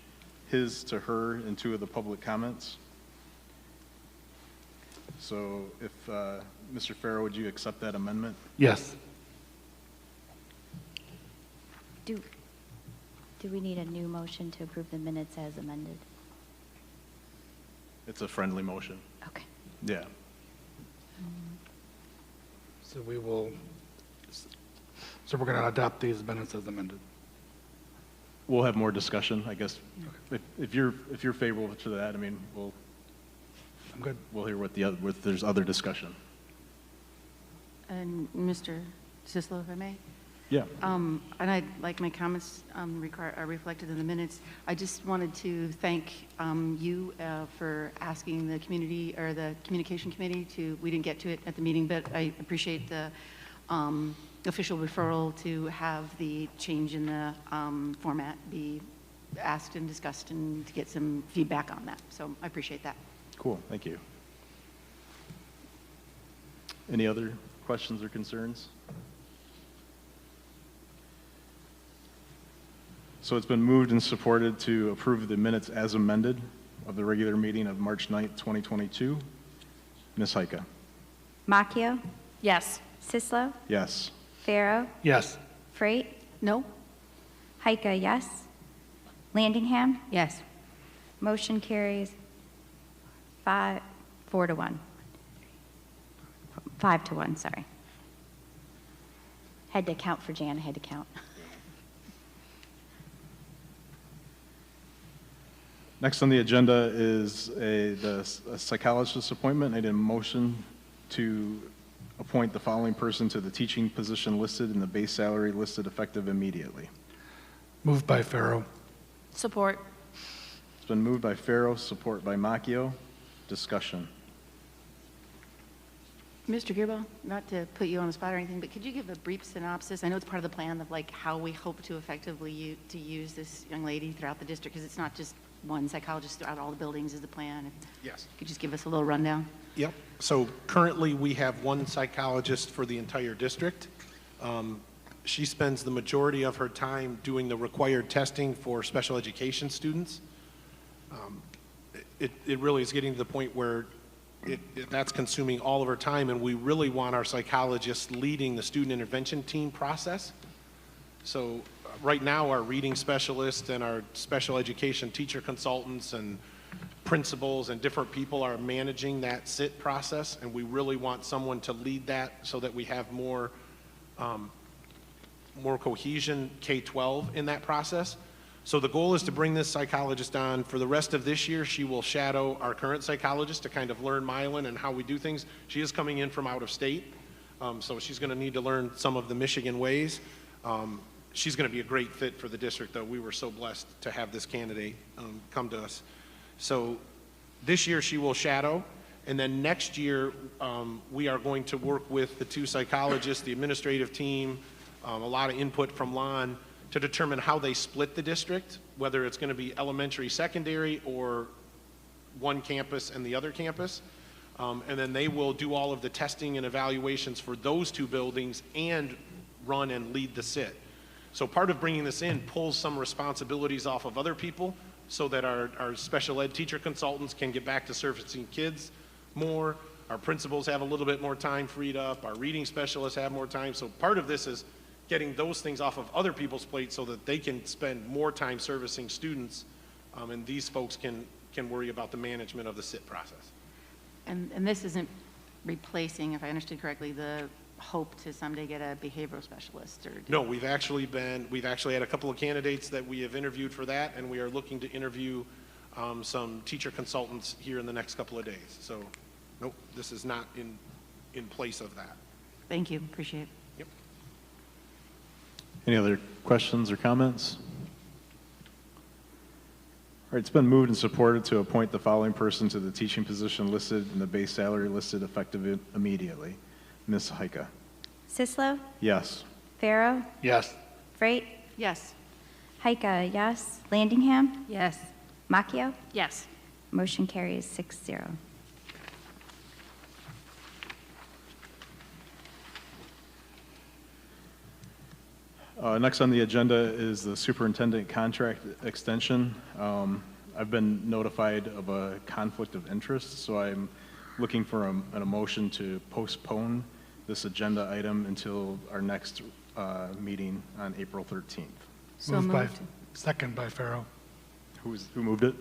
his to her in two of the public comments. So if, Mr. Farrow, would you accept that amendment? Yes. Do we need a new motion to approve the minutes as amended? It's a friendly motion. Okay. Yeah. So we're going to adopt these minutes as amended. We'll have more discussion, I guess. If you're favorable to that, I mean, I'm good. we'll hear what there's other discussion. And Mr. Sislo, if I may? Yeah. And I'd like my comments are reflected in the minutes. I just wanted to thank you for asking the community or the communication committee to, we didn't get to it at the meeting, but I appreciate the official referral to have the change in the format be asked and discussed and to get some feedback on that. So I appreciate that. Cool, thank you. Any other questions or concerns? So it's been moved and supported to approve the minutes as amended of the regular meeting of March 9th, 2022. Ms. Heike? Macchio, Yes. Sislo, Yes. Pharaoh, Yes. Freight, No? Heike, yes. Landingham, Yes. motion carries 4 to 1. 5 to 1, sorry. Had to count for Jan, I had to count. Next on the agenda is a psychologist appointment. I need a motion to appoint the following person to the teaching position listed and the base salary listed effective immediately. Moved by Pharaoh. Support. It's been moved by Farrow, support by Macchio. Discussion. Mr. Gearbaugh, not to put you on the spot or anything, but could you give a brief synopsis? I know it's part of the plan of like how we hope to effectively use this young lady throughout the district, because it's not just one psychologist throughout all the buildings is the plan. Yes. Could you just give us a little rundown? Yep. So currently, we have one psychologist for the entire district. She spends the majority of her time doing the required testing for special education students. It really is getting to the point where that's consuming all of her time, and we really want our psychologists leading the student intervention team process. So right now, our reading specialists and our special education teacher consultants and principals and different people are managing that SIT process, and we really want someone to lead that so that we have more cohesion K-12 in that process. So the goal is to bring this psychologist on. For the rest of this year, she will shadow our current psychologist to kind of learn Milan and how we do things. She is coming in from out of state, so she's going to need to learn some of the Michigan ways. She's going to be a great fit for the district, though. We were so blessed to have this candidate come to us. So this year she will shadow, and then next year we are going to work with the two psychologists, the administrative team, a lot of input from Lon to determine how they split the district, whether it's going to be elementary, secondary, or one campus and the other campus. And then they will do all of the testing and evaluations for those two buildings and run and lead the SIT. So part of bringing this in pulls some responsibilities off of other people so that our special ed teacher consultants can get back to servicing kids more. Our principals have a little bit more time freed up. Our reading specialists have more time. So part of this is getting those things off of other people's plates so that they can spend more time servicing students, and these folks can worry about the management of the SIT process. And this isn't replacing, if I understood correctly, the hope to someday get a behavioral specialist, or? No, we've actually had a couple of candidates that we have interviewed for that, and we are looking to interview some teacher consultants here in the next couple of days. So, nope, this is not in place of that. Thank you, appreciate it. Yep. Any other questions or comments? All right, it's been moved and supported to appoint the following person to the teaching position listed and the base salary listed effective immediately. Ms. Heike. Sislo, Yes. Farrow, Yes. Freight, Yes. Heike, yes. Landingham, Yes. Macchio. Yes. Motion carries 6-0. Next on the agenda is the superintendent contract extension. I've been notified of a conflict of interest, so I'm looking for a motion to postpone this agenda item until our next meeting on April 13th. So moved. Second by Farrow. Who moved it?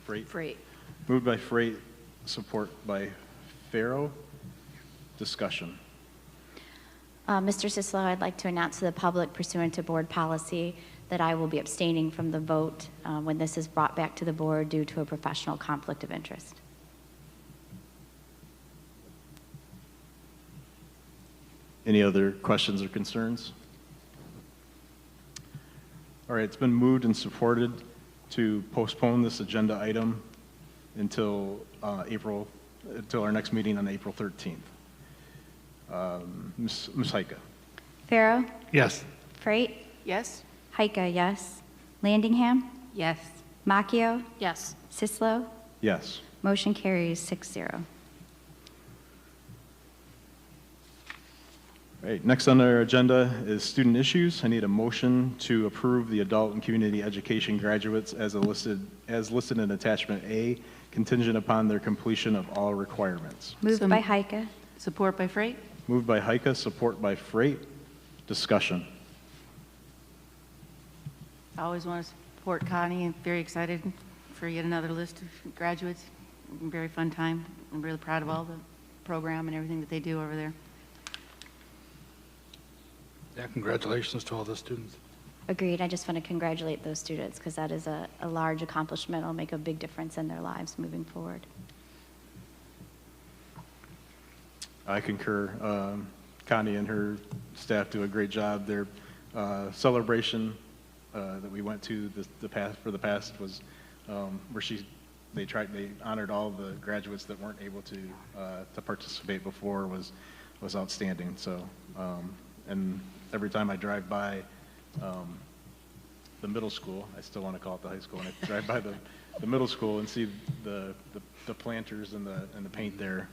Freight? Freight. Moved by Freight, support by Farrow. Discussion. Mr. Sislo, I'd like to announce to the public pursuant to board policy that I will be abstaining from the vote when this is brought back to the board due to a professional conflict of interest. Any other questions or concerns? All right, it's been moved and supported to postpone this agenda item until until our next meeting on April 13th. Ms. Heike. Farrow, Yes. Freight, Yes? Heike, yes. Landingham, Yes. Macchio, Yes. Sislo. Yes. Motion carries 6-0. All right, next on our agenda is student issues. I need a motion to approve the adult and community education graduates as listed in attachment A, contingent upon their completion of all requirements. Moved So- by Heike. Support by Freight? Moved by Heike, support by Freight. Discussion. I always want to support Connie, and very excited for yet another list of graduates. Very fun time. I'm really proud of all the program and everything that they do over there. Yeah, congratulations to all the students. Agreed. I just want to congratulate those students because that is a large accomplishment. It'll make a big difference in their lives moving forward. I concur. Connie and her staff do a great job. Their celebration that we went to the past was where they honored all the graduates that weren't able to participate before was outstanding. So and every time I drive by the middle school, I still want to call it the high school, and I drive by the middle school and see the planters and the paint there.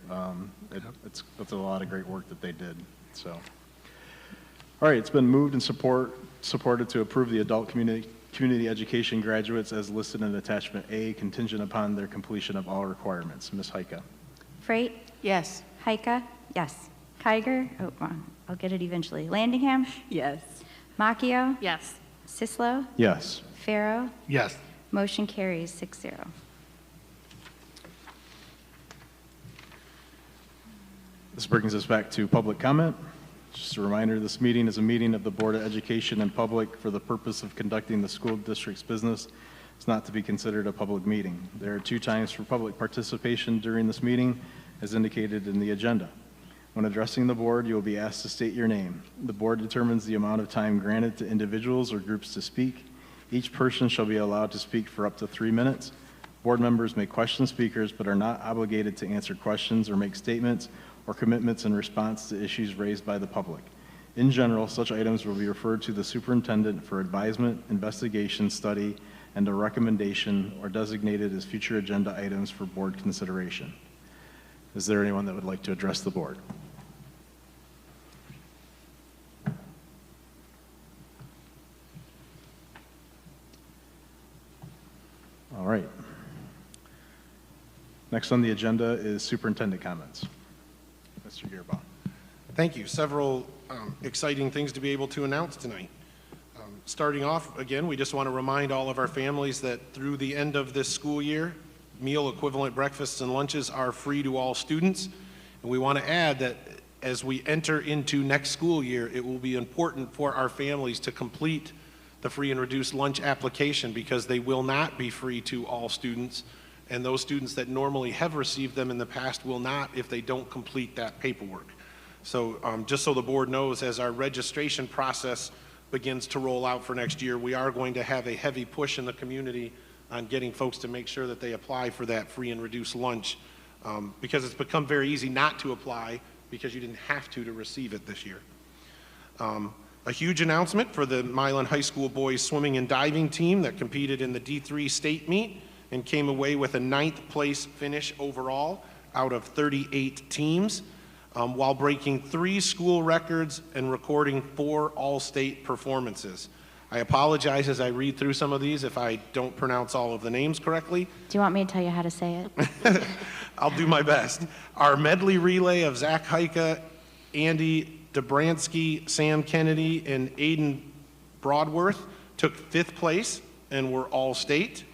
That's a lot of great work that they did. So, all right, it's been moved and supported to approve the adult community education graduates as listed in attachment A, contingent upon their completion of all requirements. Ms. Heike. Freight, Yes. Heike, yes. Kiger, I'll get it eventually. Landingham, Yes. Macchio, Yes. Sislo, Yes. Farrow. Yes. Motion carries 6-0. This brings us back to public comment. Just a reminder, this meeting is a meeting of the Board of Education and public for the purpose of conducting the school district's business. It's not to be considered a public meeting. There are 2 times for public participation during this meeting, as indicated in the agenda. When addressing the board, you will be asked to state your name. The board determines the amount of time granted to individuals or groups to speak. Each person shall be allowed to speak for up to 3 minutes. Board members may question speakers but are not obligated to answer questions or make statements or commitments in response to issues raised by the public. In general, such items will be referred to the superintendent for advisement, investigation, study, and a recommendation, or designated as future agenda items for board consideration. Is there anyone that would like to address the board? All right. Next on the agenda is superintendent comments. Mr. Gearbaum. Thank you. Several exciting things to be able to announce tonight. Starting off, again, we just want to remind all of our families that through the end of this school year, meal equivalent breakfasts and lunches are free to all students. And we want to add that as we enter into next school year, it will be important for our families to complete the free and reduced lunch application because they will not be free to all students. And those students that normally have received them in the past will not if they don't complete that paperwork. So just so the board knows, as our registration process begins to roll out for next year, we are going to have a heavy push in the community on getting folks to make sure that they apply for that free and reduced lunch because it's become very easy not to apply because you didn't have to receive it this year. A huge announcement for the Milan High School boys swimming and diving team that competed in the D3 state meet and came away with a 9th place finish overall out of 38 teams, while breaking 3 school records and recording 4 all-state performances. I apologize as I read through some of these if I don't pronounce all of the names correctly. Do you want me to tell you how to say it? I'll do my best. Our medley relay of Zach Heike, Andy Dobransky, Sam Kennedy, and Aiden Broadworth took 5th place and were all-state.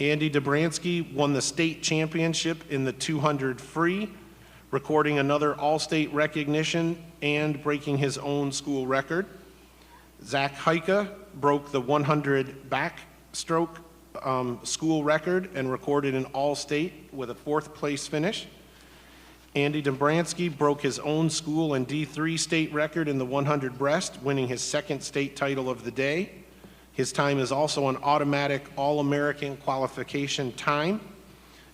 Andy Dobransky won the state championship in the 200 free, recording another all-state recognition and breaking his own school record. Zach Heike broke the 100 backstroke school record and recorded an all-state with a 4th place finish. Andy Dobransky broke his own school and D3 state record in the 100 breast, winning his 2nd state title of the day. His time is also an automatic All-American qualification time.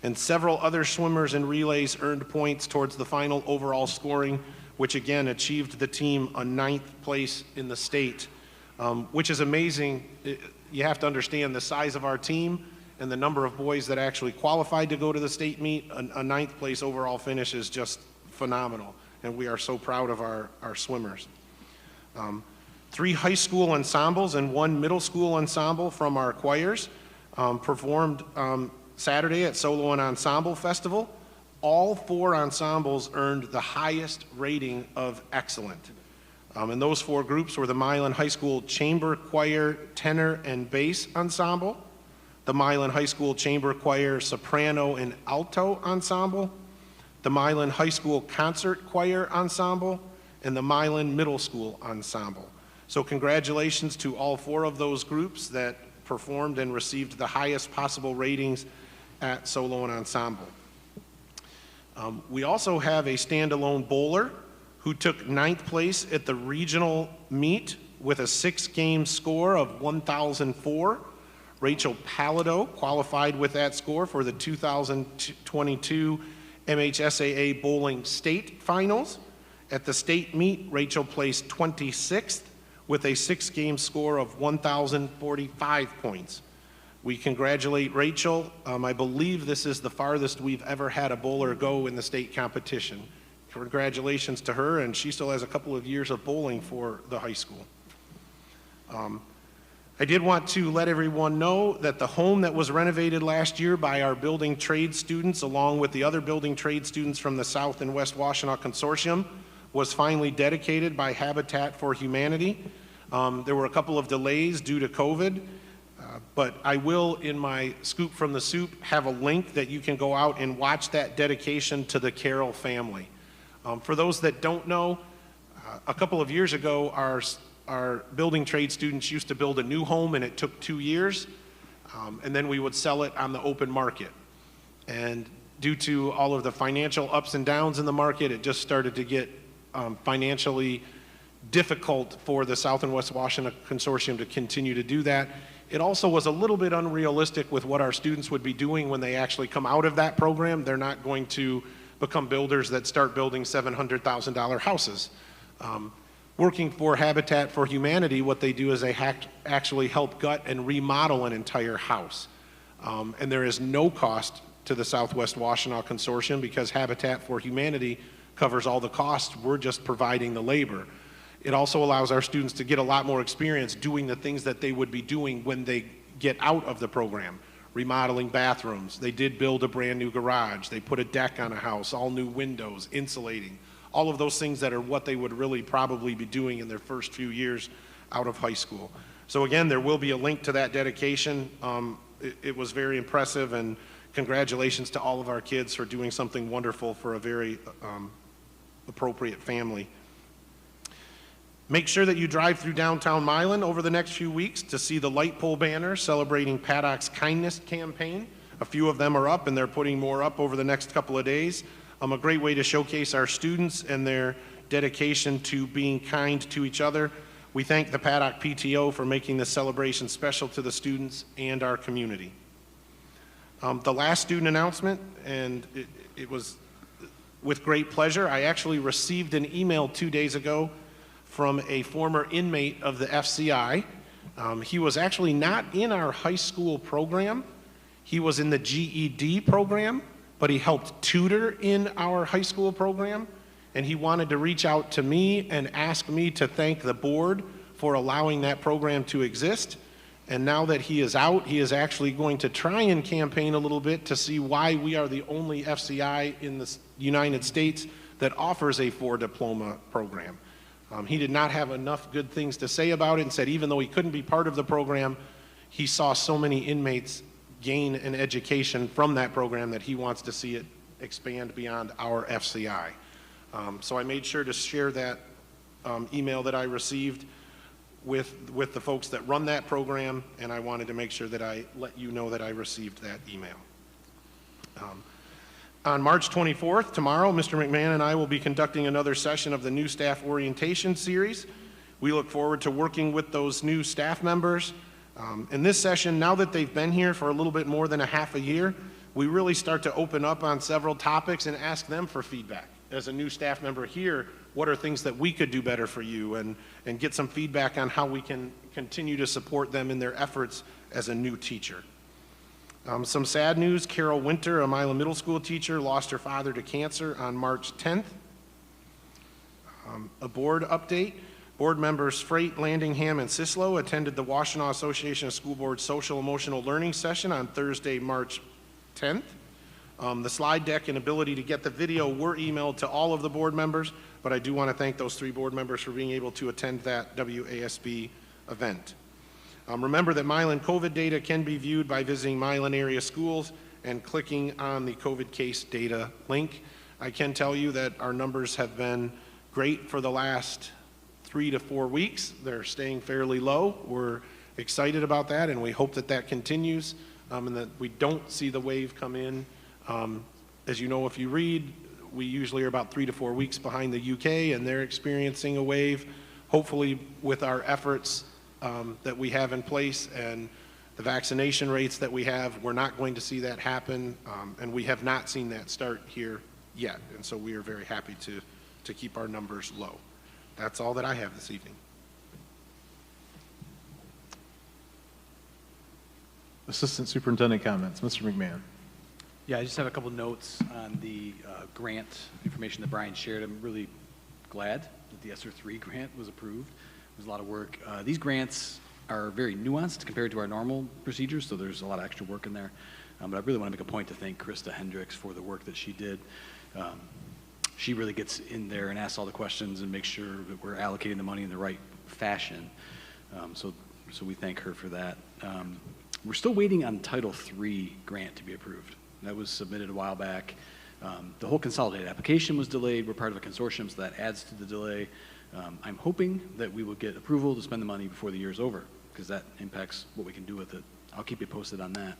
And several other swimmers and relays earned points towards the final overall scoring, which again achieved the team a 9th place in the state, which is amazing. You have to understand the size of our team and the number of boys that actually qualified to go to the state meet. A 9th place overall finish is just phenomenal, and we are so proud of our swimmers. 3 high school ensembles and 1 middle school ensemble from our choirs performed Saturday at Solo and Ensemble Festival. All 4 ensembles earned the highest rating of excellent. And those 4 groups were the Milan High School Chamber Choir Tenor and Bass Ensemble, the Milan High School Chamber Choir Soprano and Alto Ensemble, the Milan High School Concert Choir Ensemble, and the Milan Middle School Ensemble. So congratulations to all 4 of those groups that performed and received the highest possible ratings at Solo and Ensemble. We also have a standalone bowler who took 9th place at the regional meet with a 6-game score of 1,004. Rachel Palado qualified with that score for the 2022 MHSAA Bowling State Finals. At the state meet, Rachel placed 26th with a 6-game score of 1,045 points. We congratulate Rachel. I believe this is the farthest we've ever had a bowler go in the state competition. Congratulations to her, and she still has a couple of years of bowling for the high school. I did want to let everyone know that the home that was renovated last year by our building trade students, along with the other building trade students from the South and West Washtenaw Consortium, was finally dedicated by Habitat for Humanity. There were a couple of delays due to COVID, but I will, in my Scoop from the Soup, have a link that you can go out and watch that dedication to the Carroll family. For those that don't know, a couple of years ago, our building trade students used to build a new home, and it took 2 years, and then we would sell it on the open market. And due to all of the financial ups and downs in the market, it just started to get financially difficult for the South and West Washtenaw Consortium to continue to do that. It also was a little bit unrealistic with what our students would be doing when they actually come out of that program. They're not going to become builders that start building $700,000 houses. Working for Habitat for Humanity, what they do is they actually help gut and remodel an entire house. And there is no cost to the Southwest Washtenaw Consortium because Habitat for Humanity covers all the costs. We're just providing the labor. It also allows our students to get a lot more experience doing the things that they would be doing when they get out of the program. Remodeling bathrooms. They did build a brand new garage. They put a deck on a house, all new windows, insulating, all of those things that are what they would really probably be doing in their first few years out of high school. So again, there will be a link to that dedication. It was very impressive, and congratulations to all of our kids for doing something wonderful for a very appropriate family. Make sure that you drive through downtown Milan over the next few weeks to see the light pole banner celebrating Paddock's kindness campaign. A few of them are up, and they're putting more up over the next couple of days. A great way to showcase our students and their dedication to being kind to each other. We thank the Paddock PTO for making this celebration special to the students and our community. The last student announcement, and it was with great pleasure, I actually received an email 2 days ago from a former inmate of the FCI. He was actually not in our high school program. He was in the GED program, but he helped tutor in our high school program, and he wanted to reach out to me and ask me to thank the board for allowing that program to exist. And now that he is out, he is actually going to try and campaign a little bit to see why we are the only FCI in the United States that offers a 4-diploma program. He did not have enough good things to say about it, and said even though he couldn't be part of the program, he saw so many inmates gain an education from that program that he wants to see it expand beyond our FCI. So I made sure to share that email that I received with the folks that run that program, and I wanted to make sure that I let you know that I received that email. On March 24th, tomorrow, Mr. McMahon and I will be conducting another session of the new staff orientation series. We look forward to working with those new staff members. In this session, now that they've been here for a little bit more than a half a year, we really start to open up on several topics and ask them for feedback. As a new staff member here, what are things that we could do better for you, and get some feedback on how we can continue to support them in their efforts as a new teacher. Some sad news: Carol Winter, a Milan Middle School teacher, lost her father to cancer on March 10th. A board update: board members Freight, Landingham, and Sislo attended the Washtenaw Association of School Boards Social Emotional Learning Session on Thursday, March 10th. The slide deck and ability to get the video were emailed to all of the board members, but I do want to thank those 3 board members for being able to attend that WASB event. Remember that Milan COVID data can be viewed by visiting Milan area schools and clicking on the COVID case data link. I can tell you that our numbers have been great for the last 3 to 4 weeks. They're staying fairly low. We're excited about that, and we hope that that continues, and that we don't see the wave come in. As you know, if you read, we usually are about 3 to 4 weeks behind the UK, and they're experiencing a wave. Hopefully, with our efforts that we have in place and the vaccination rates that we have, we're not going to see that happen, and we have not seen that start here yet. And so we are very happy to keep our numbers low. That's all that I have this evening. Assistant Superintendent comments. Mr. McMahon. Yeah, I just have a couple notes on the grant information that Brian shared. I'm really glad that the ESSER 3 grant was approved. It was a lot of work. These grants are very nuanced compared to our normal procedures, so there's a lot of extra work in there. But I really want to make a point to thank Krista Hendricks for the work that she did. She really gets in there and asks all the questions and makes sure that we're allocating the money in the right fashion. So we thank her for that. We're still waiting on Title III grant to be approved. That was submitted a while back. The whole consolidated application was delayed. We're part of a consortium, so that adds to the delay. I'm hoping that we will get approval to spend the money before the year is over, because that impacts what we can do with it. I'll keep you posted on that.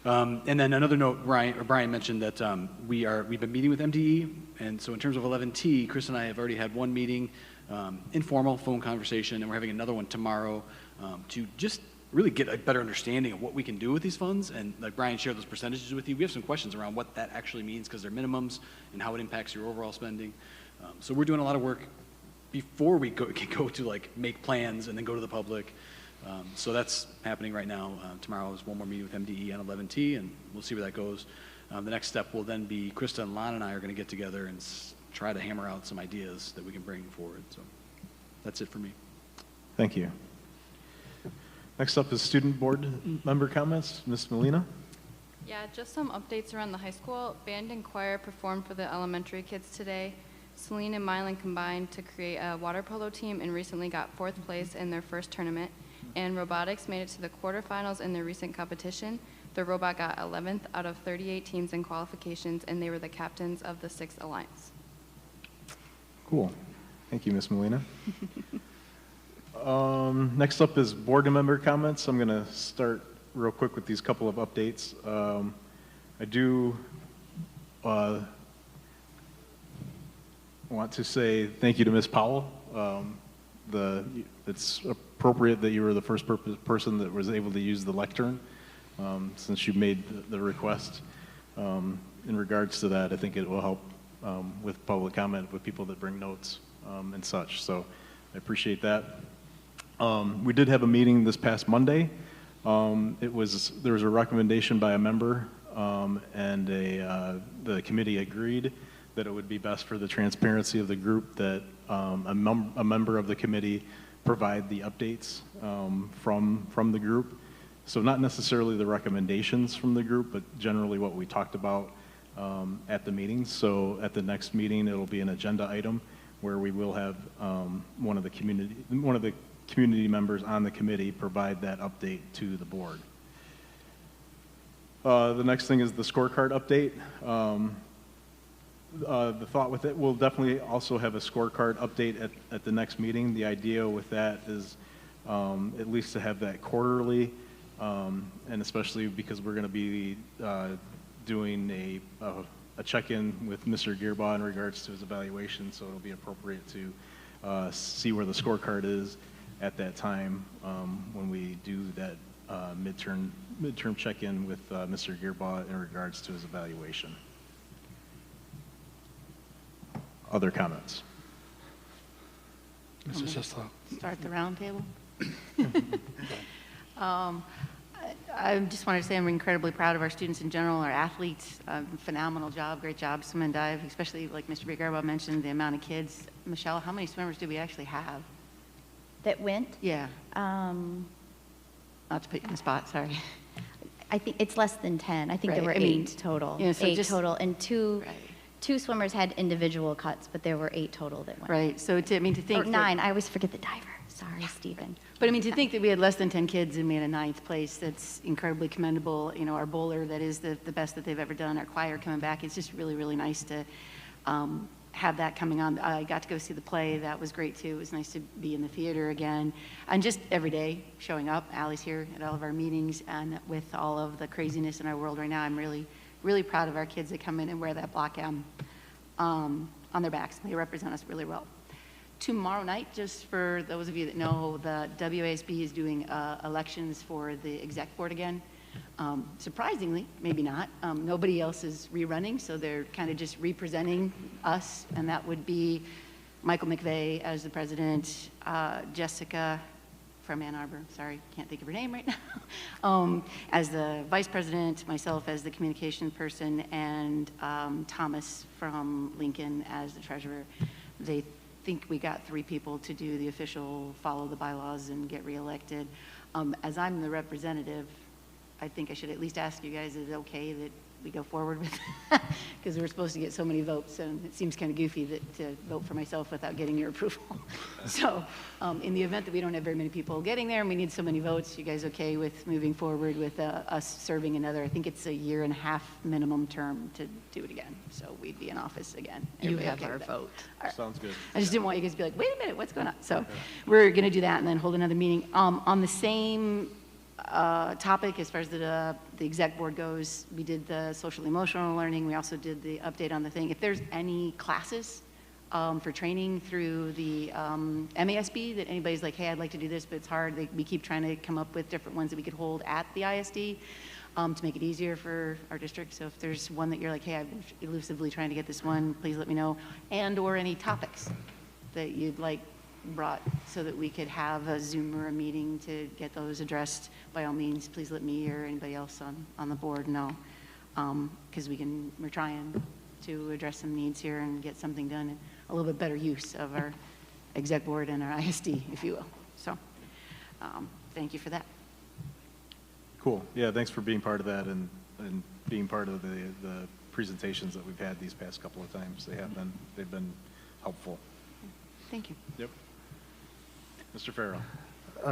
And then another note, Brian mentioned that we've been meeting with MDE, and so in terms of 11T, Chris and I have already had one meeting, informal phone conversation, and we're having another one tomorrow to just really get a better understanding of what we can do with these funds. And like Brian shared those percentages with you, we have some questions around what that actually means, because they're minimums and how it impacts your overall spending. So we're doing a lot of work before we can go to like make plans and then go to the public. So that's happening right now. Tomorrow is one more meeting with MDE on 11T, and we'll see where that goes. The next step will then be Krista and Lon and I are going to get together and try to hammer out some ideas that we can bring forward. So that's it for me. Thank you. Next up is student board member comments. Ms. Molina. Yeah, just some updates around the high school. Band and choir performed for the elementary kids today. Celine and Milan combined to create a water polo team and recently got 4th place in their first tournament. And robotics made it to the quarterfinals in their recent competition. The robot got 11th out of 38 teams in qualifications, and they were the captains of the 6th Alliance. Cool. Thank you, Ms. Molina. Next up is board member comments. I'm going to start real quick with these couple of updates. I do want to say thank you to Ms. Powell. It's appropriate that you were the first person that was able to use the lectern since you made the request. In regards to that, I think it will help with public comment with people that bring notes and such. So I appreciate that. We did have a meeting this past Monday. There was a recommendation by a member, and the committee agreed that it would be best for the transparency of the group that a member of the committee provide the updates from the group. So not necessarily the recommendations from the group, but generally what we talked about at the meetings. So at the next meeting, it'll be an agenda item where we will have one of the community members on the committee provide that update to the board. The next thing is the scorecard update. The thought with it, we'll definitely also have a scorecard update at the next meeting. The idea with that is at least to have that quarterly, and especially because we're going to be doing a check-in with Mr. Gearbaugh in regards to his evaluation, so it'll be appropriate to see where the scorecard is at that time when we do that midterm check-in with Mr. Gearbaugh in regards to his evaluation. Other comments? Mrs. Sisler. Start the round table. I just want to say I'm incredibly proud of our students in general, our athletes. Phenomenal job, great job, swim and dive, especially like Mr. Gearbaugh mentioned, the amount of kids. Michelle, how many swimmers do we actually have? That went? Yeah. Not to put you on the spot, sorry. I think it's less than 10. I think there were Right. I mean, 8 total. you know, so 8 just- total, and two Right. swimmers had individual cuts, but there were 8 total that went. Right, so to think Or that- 9. I always forget the diver. Sorry, Stephen. But I mean, to think that we had less than 10 kids and we had a 9th place, that's incredibly commendable. You know, our bowler, that is the best that they've ever done, our choir coming back, it's just really, really nice to have that coming on. I got to go see the play, that was great too. It was nice to be in the theater again. And just every day showing up, Allie's here at all of our meetings, and with all of the craziness in our world right now, I'm really, really proud of our kids that come in and wear that block M on their backs. They represent us really well. Tomorrow night, just for those of you that know, the WASB is doing elections for the exec board again. Surprisingly, maybe not, nobody else is rerunning, so they're kind of just representing us, and that would be Michael McVeigh as the president, Jessica from Ann Arbor, sorry, can't think of her name right now, as the vice president, myself as the communication person, and Thomas from Lincoln as the treasurer. They think we got 3 people to do the official follow the bylaws and get reelected. As I'm the representative, I think I should at least ask you guys, is it okay that we go forward with that? Because we're supposed to get so many votes, and it seems kind of goofy to vote for myself without getting your approval. So in the event that we don't have very many people getting there and we need so many votes, you guys okay with moving forward with us serving another, I think it's a 1.5-year minimum term to do it again. So we'd be in office again. You Everybody have okay our with that? vote. All right. Sounds good. I just didn't want you guys to be like, wait a minute, what's going on? So we're going to do that and then hold another meeting. On the same topic, as far as the exec board goes, we did the social emotional learning. We also did the update on the thing. If there's any classes for training through the MASB that anybody's like, hey, I'd like to do this, but it's hard. We keep trying to come up with different ones that we could hold at the ISD to make it easier for our district. So if there's one that you're like, hey, I've been elusively trying to get this one, please let me know. And or any topics that you'd like brought so that we could have a Zoom or a meeting to get those addressed, by all means, please let me or anybody else on the board know. Because we're trying to address some needs here and get something done, and a little bit better use of our exec board and our ISD, if you will. So thank you for that. Cool. Yeah, thanks for being part of that and being part of the presentations that we've had these past couple of times. They've been helpful. Thank you. Yep. Mr. Farrell.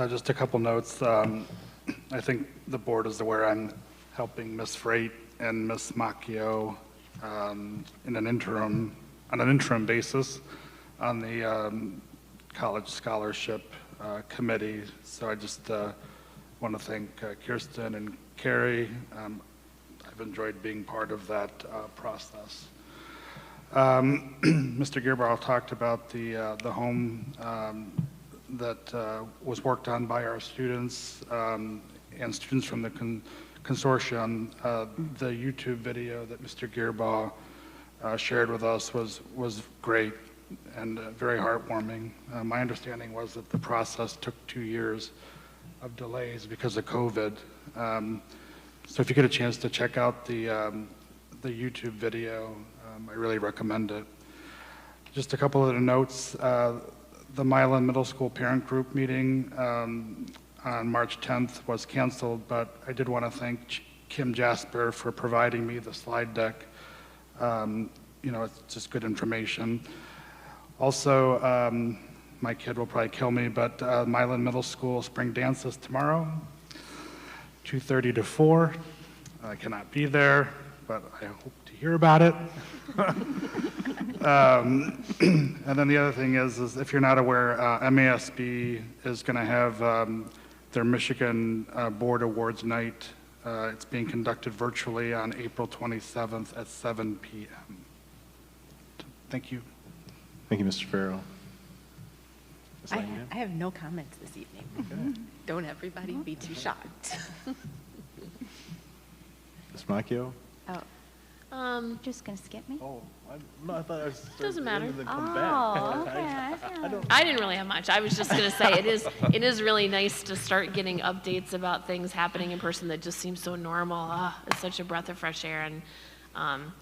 Just a couple notes. I think the board is aware I'm helping Ms. Freight and Ms. Macchio on an interim basis on the college scholarship committee. So I just want to thank Kirsten and Carrie. I've enjoyed being part of that process. Mr. Gearbaugh talked about the home that was worked on by our students and students from the consortium. The YouTube video that Mr. Gearbaugh shared with us was great and very heartwarming. My understanding was that the process took 2 years of delays because of COVID. So if you get a chance to check out the YouTube video, I really recommend it. Just a couple of notes. The Milan Middle School Parent Group meeting on March 10th was canceled, but I did want to thank Kim Jasper for providing me the slide deck. It's just good information. Also, my kid will probably kill me, but Milan Middle School spring dance is tomorrow, 2:30 to 4. I cannot be there, but I hope to hear about it. And then the other thing is if you're not aware, MASB is going to have their Michigan Board Awards Night. It's being conducted virtually on April 27th at 7 p.m. Thank you. Thank you, Mr. Farrell. Ms. I Langham? have no comments this evening. Okay. Don't everybody be too shocked. Ms. Macchio? Oh, just gonna skip me? Oh, I thought I was. Doesn't matter. And then come Oh, back. okay. I didn't really have much. I was just going to say it is really nice to start getting updates about things happening in person that just seem so normal. It's such a breath of fresh air and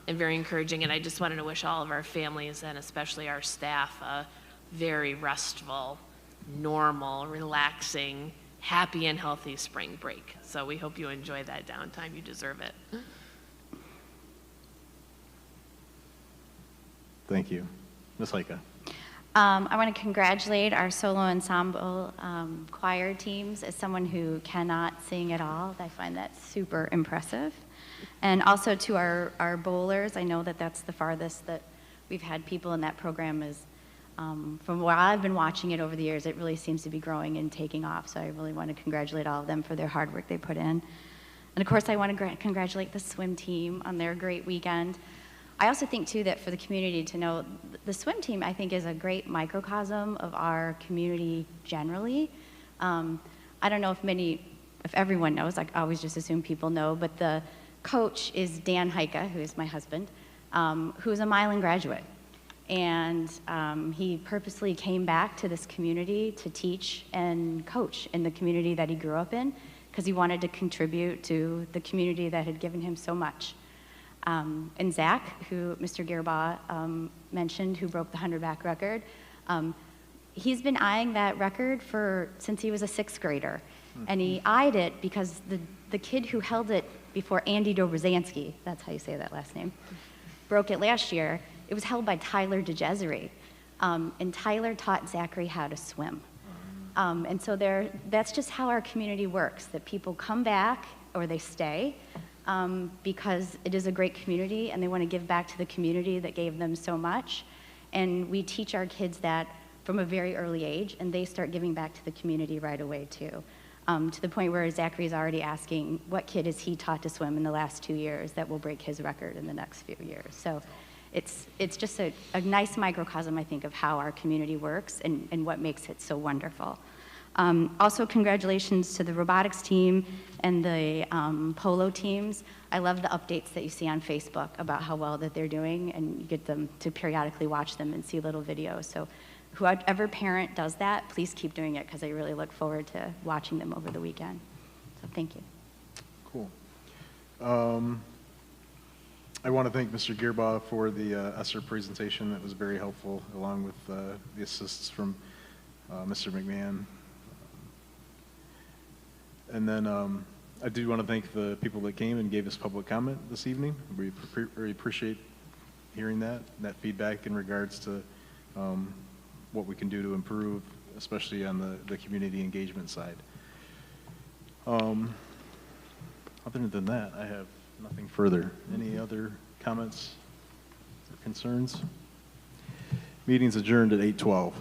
very encouraging. And I just wanted to wish all of our families and especially our staff a very restful, normal, relaxing, happy and healthy spring break. So we hope you enjoy that downtime. You deserve it. Thank you. Ms. Heike? I want to congratulate our solo ensemble choir teams. As someone who cannot sing at all, I find that super impressive. And also to our bowlers, I know that that's the farthest that we've had people in that program is, from where I've been watching it over the years, it really seems to be growing and taking off. So I really want to congratulate all of them for their hard work they put in. And of course, I want to congratulate the swim team on their great weekend. I also think, too, that for the community to know, the swim team, I think, is a great microcosm of our community generally. I don't know if everyone knows, I always just assume people know, but the coach is Dan Heike, who is my husband, who is a Milan graduate. And he purposely came back to this community to teach and coach in the community that he grew up in, because he wanted to contribute to the community that had given him so much. And Zach, who Mr. Gearbaugh mentioned, who broke the 100-back record, he's been eyeing that record since he was a 6th grader. And he eyed it because the kid who held it before Andy Dobrzansky, that's how you say that last name, broke it last year. It was held by Tyler DeJezery. And Tyler taught Zachary how to swim. And so that's just how our community works, that people come back or they stay. Because it is a great community and they want to give back to the community that gave them so much. And we teach our kids that from a very early age, and they start giving back to the community right away too. To the point where Zachary's already asking what kid has he taught to swim in the last 2 years that will break his record in the next few years. So it's just a nice microcosm, I think, of how our community works and what makes it so wonderful. Also, congratulations to the robotics team and the polo teams. I love the updates that you see on Facebook about how well that they're doing, and you get them to periodically watch them and see little videos. So whoever parent does that, please keep doing it, because I really look forward to watching them over the weekend. So thank you. Cool. I want to thank Mr. Gearbaugh for the ESSER presentation. That was very helpful, along with the assists from Mr. McMahon. And then I do want to thank the people that came and gave us public comment this evening. We really appreciate hearing that feedback in regards to what we can do to improve, especially on the community engagement side. Other than that, I have nothing further. Any other comments or concerns? Meeting's adjourned at 8:12.